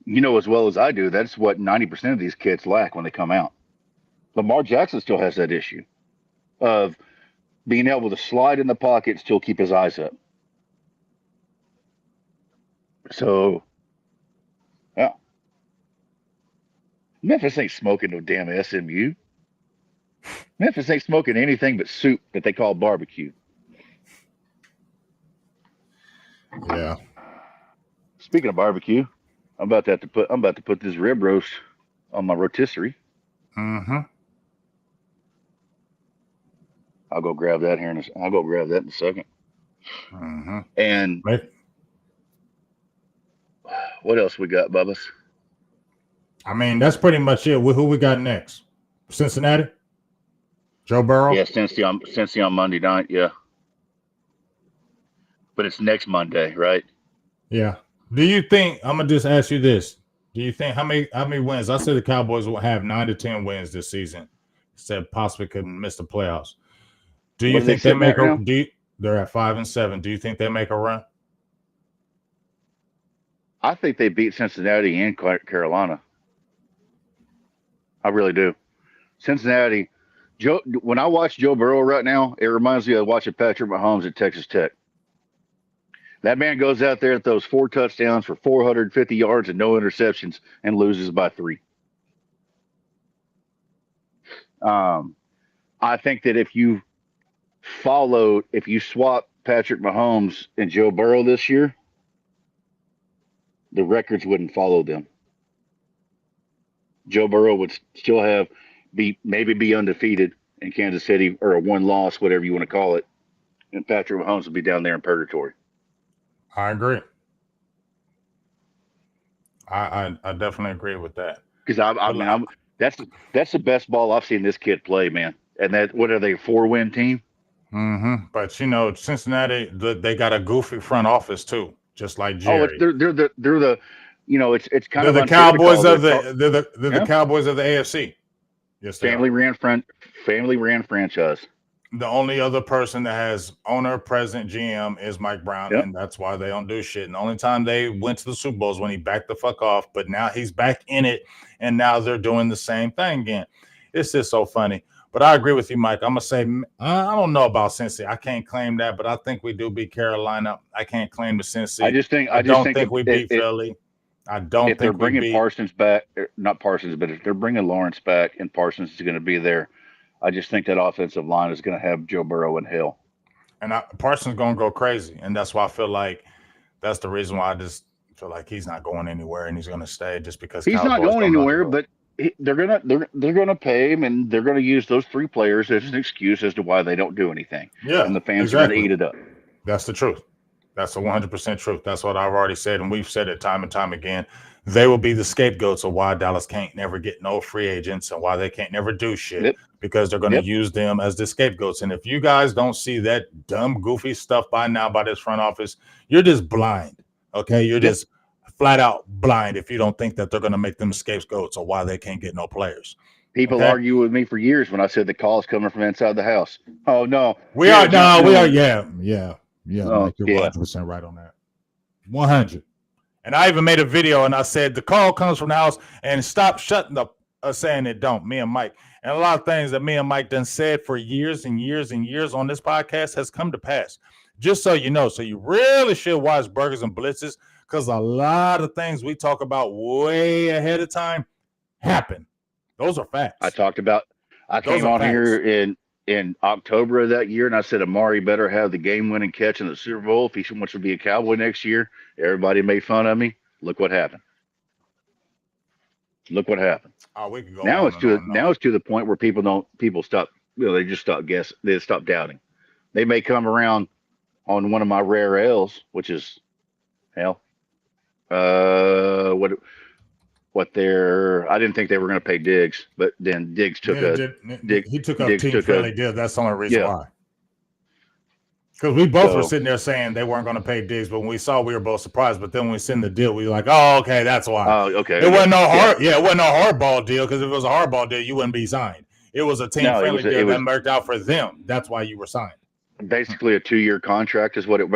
as well as I do, that's what 90% of these kids lack when they come out. Lamar Jackson still has that issue of being able to slide in the pocket, still keep his eyes up. So, yeah. Memphis ain't smoking no damn SMU. Memphis ain't smoking anything but soup that they call barbecue. Yeah. Speaking of barbecue, I'm about to put this rib roast on my rotisserie. Mm-hmm. I'll go grab that in a second. Mm-hmm. And what else we got, Bubba's? I mean, that's pretty much it. Who we got next? Cincinnati? Joe Burrow? Yeah, Cincy on Monday night, yeah. But it's next Monday, right? Yeah. Do you think, I'm going to just ask you this. Do you think, how many wins? I said the Cowboys will have 9 to 10 wins this season. Said possibly could miss the playoffs. Do you think they make a, they're at 5-7. Do you think they make a run? I think they beat Cincinnati and Carolina. I really do. Cincinnati, when I watch Joe Burrow right now, it reminds me of watching Patrick Mahomes at Texas Tech. That man goes out there and throws 4 touchdowns for 450 yards and no interceptions and loses by 3. I think that if you swap Patrick Mahomes and Joe Burrow this year, the records wouldn't follow them. Joe Burrow would still maybe be undefeated in Kansas City, or a 1 loss, whatever you want to call it. And Patrick Mahomes would be down there in purgatory. I agree. I definitely agree with that. Because that's the best ball I've seen this kid play, man. And what are they, a 4-win team? Mm-hmm. But Cincinnati, they got a goofy front office too, just like Jerry. Oh, they're the it's kind of the Cowboys of the Cowboys of the AFC. Yes, family ran franchise. The only other person that has owner, president, GM is Mike Brown, and that's why they don't do shit. And the only time they went to the Super Bowl is when he backed the fuck off. But now he's back in it, and now they're doing the same thing again. It's just so funny. But I agree with you, Mike. I'm gonna say I don't know about Cincy. I can't claim that, but I think we do beat Carolina. I can't claim the Cincy. I don't think we beat Philly. I don't think they're bringing Parsons back, not Parsons, but if they're bringing Lawrence back and Parsons is going to be there, I just think that offensive line is going to have Joe Burrow in hell. And Parsons going to go crazy, and that's why I feel like that's the reason why I just feel like he's not going anywhere and he's going to stay just because he's not going anywhere. But they're gonna pay him, and they're going to use those 3 players as an excuse as to why they don't do anything. Yeah, and the fans are going to eat it up. That's the truth. That's the 100% truth. That's what I've already said, and we've said it time and time again. They will be the scapegoats of why Dallas can't never get no free agents and why they can't never do shit, because they're going to use them as the scapegoats. And if you guys don't see that dumb, goofy stuff by now by this front office, you're just blind, okay? You're just flat out blind if you don't think that they're going to make them scapegoats or why they can't get no players. People argue with me for years when I said the call's coming from inside the house. Oh, no. We are. Yeah. Oh, Mike, you're 100% right on that. 100. And I even made a video and I said the call comes from the house and stop shutting up saying it don't. Me and Mike. And a lot of things that me and Mike done said for years and years and years on this podcast has come to pass. Just so you know. So you really should watch Burgers and Blitzes because a lot of things we talk about way ahead of time happen. Those are facts. I came on here in October of that year, and I said Amari better have the game-winning catch in the Super Bowl if he wants to be a Cowboy next year. Everybody made fun of me. Look what happened. Oh, we could go now on it's to the point where people stop. They just stop guessing. They stop doubting. They may come around on one of my rare L's, which is hell. I didn't think they were going to pay Diggs, but then Diggs took he took up team friendly deal. That's the only reason why. Because we both were sitting there saying they weren't going to pay Diggs, but when we saw, we were both surprised. But then when we sent the deal, we were like, "Oh, okay, that's why." Oh, okay. It wasn't it wasn't a hardball deal because if it was a hardball deal, you wouldn't be signed. It was a team friendly deal that worked out for them. That's why you were signed. Basically, a 2-year contract is what it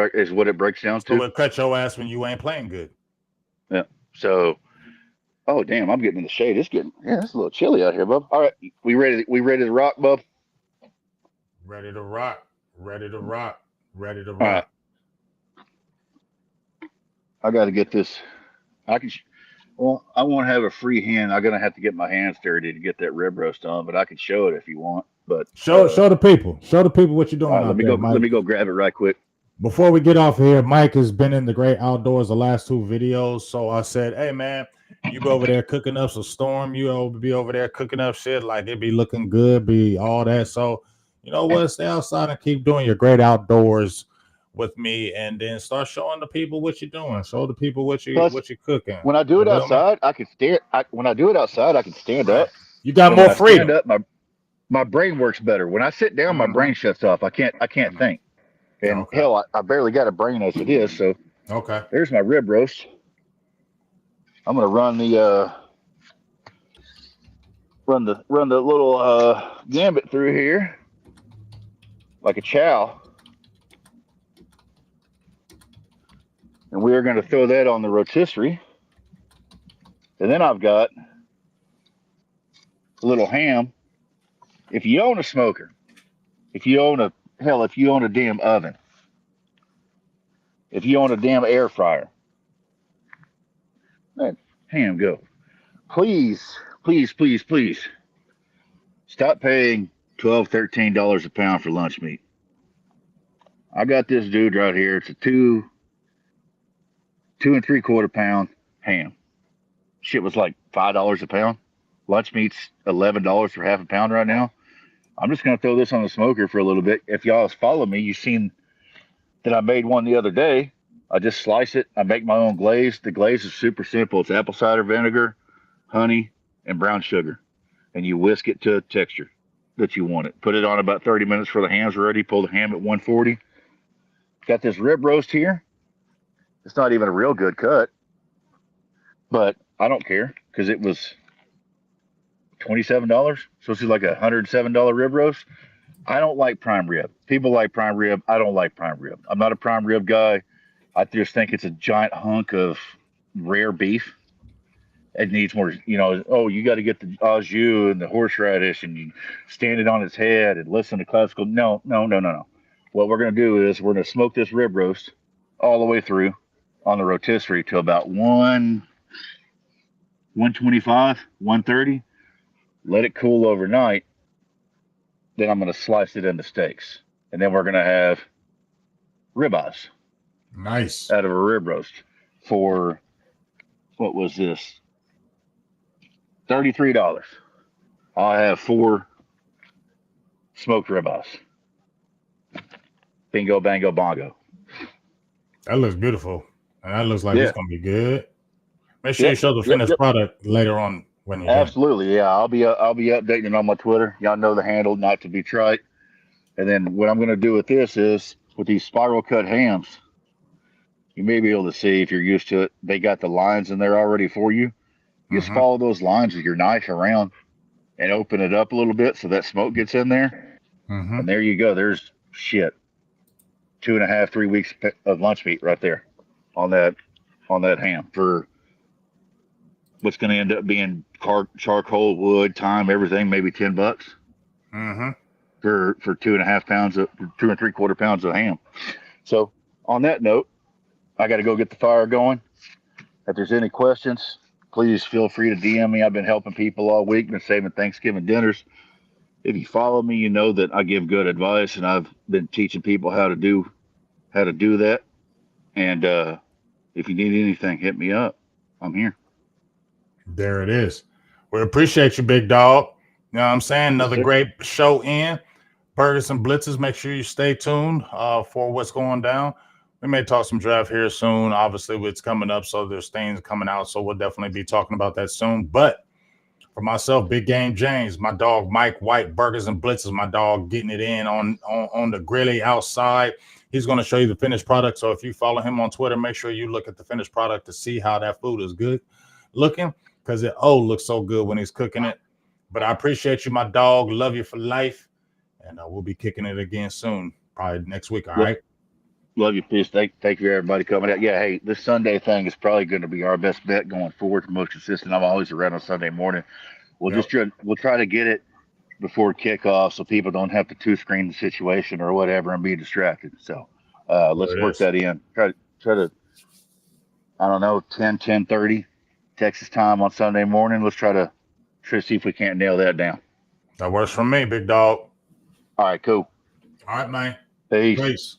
breaks down to. So it cut your ass when you ain't playing good. Yeah. So, oh damn, I'm getting in the shade. It's a little chilly out here, bub. All right, we ready to rock, bub? Ready to rock. All right. I got to get this. I won't have a free hand. I'm gonna have to get my hands dirty to get that rib roast on, but I can show it if you want. But show the people what you're doing. Right, let me go grab it right quick. Before we get off here, Mike has been in the great outdoors the last 2 videos. So I said, hey man, you go over there cooking up some storm. You be over there cooking up shit like it be looking good, be all that. So you know what? Stay outside and keep doing your great outdoors with me, and then start showing the people what you're doing. Show the people what you're cooking. When I do it outside, I can stand. When I do it outside, I can stand up. You got more freedom. Stand up, my brain works better. When I sit down, my brain shuts off. I can't think. And hell, I barely got a brain as it is. So there's my rib roast. I'm gonna run the little gambit through here like a chow, and we are going to throw that on the rotisserie. And then I've got a little ham. If you own a smoker, if you own a damn oven, if you own a damn air fryer, let ham go. Please stop paying $12, $13 a pound for lunch meat. I got this dude right here. It's a 2 3/4 pound ham. Shit was like $5 a pound. Lunch meat's $11 for half a pound right now. I'm just gonna throw this on the smoker for a little bit. If y'all follow me, you've seen that I made one the other day. I just slice it. I make my own glaze. The glaze is super simple. It's apple cider vinegar, honey, and brown sugar. And you whisk it to a texture that you want it. Put it on about 30 minutes for the ham's ready. Pull the ham at 140. Got this rib roast here. It's not even a real good cut, but I don't care because it was $27. So it's like $107 rib roast. I don't like prime rib. People like prime rib. I don't like prime rib. I'm not a prime rib guy. I just think it's a giant hunk of rare beef. It needs more, you got to get the au jus and the horseradish and you stand it on its head and listen to classical. No. What we're going to do is we're going to smoke this rib roast all the way through on the rotisserie to about 125, 130. Let it cool overnight. Then I'm going to slice it into steaks. And then we're going to have ribeyes. Nice. Out of a rib roast for, what was this? $33. I'll have 4 smoked ribeyes. Bingo, bango, bongo. That looks beautiful. And that looks like it's going to be good. Make sure you show the finished product later on when you're Absolutely, done. Yeah. I'll be updating it on my Twitter. Y'all know the handle, not to be trite. And then what I'm going to do with this is, with these spiral cut hams, you may be able to see if you're used to it. They got the lines in there already for you. You just follow those lines with your knife around and open it up a little bit so that smoke gets in there. And there you go. There's 2.5, 3 weeks of lunch meat right there on that on that ham for what's going to end up being charcoal, wood, time, everything, maybe $10 Mm-hmm. for 2.5 pounds of 2 3/4 pounds of ham. So on that note, I got to go get the fire going. If there's any questions, please feel free to DM me. I've been helping people all week, been saving Thanksgiving dinners. If you follow me, you know that I give good advice, and I've been teaching people how to do that. And if you need anything, hit me up. I'm here. There it is. We appreciate you, big dog. You know what I'm saying? Yes, Another sir. great show in. Burgers and Blitzes. Make sure you stay tuned for what's going down. We may talk some draft here soon. Obviously, it's coming up, so there's things coming out. So we'll definitely be talking about that soon. But for myself, Big Game James, my dog Mike White, Burgers and Blitzes, my dog getting it in on the grilly outside. He's going to show you the finished product. So if you follow him on Twitter, make sure you look at the finished product to see how that food is good looking, because it looks so good when he's cooking it. But I appreciate you, my dog. Love you for life. And we'll be kicking it again soon, probably next week. All right. Love you, peace. Thank you, everybody coming out. Yeah, hey, this Sunday thing is probably going to be our best bet going forward, the most consistent. I'm always around on Sunday morning. We'll try to get it before kickoff so people don't have to two-screen the situation or whatever and be distracted. So let's work that in. Try to I don't know 10:30 Texas time on Sunday morning. Let's try to see if we can't nail that down. That works for me, big dog. All right, cool. All right, man. Peace. Peace.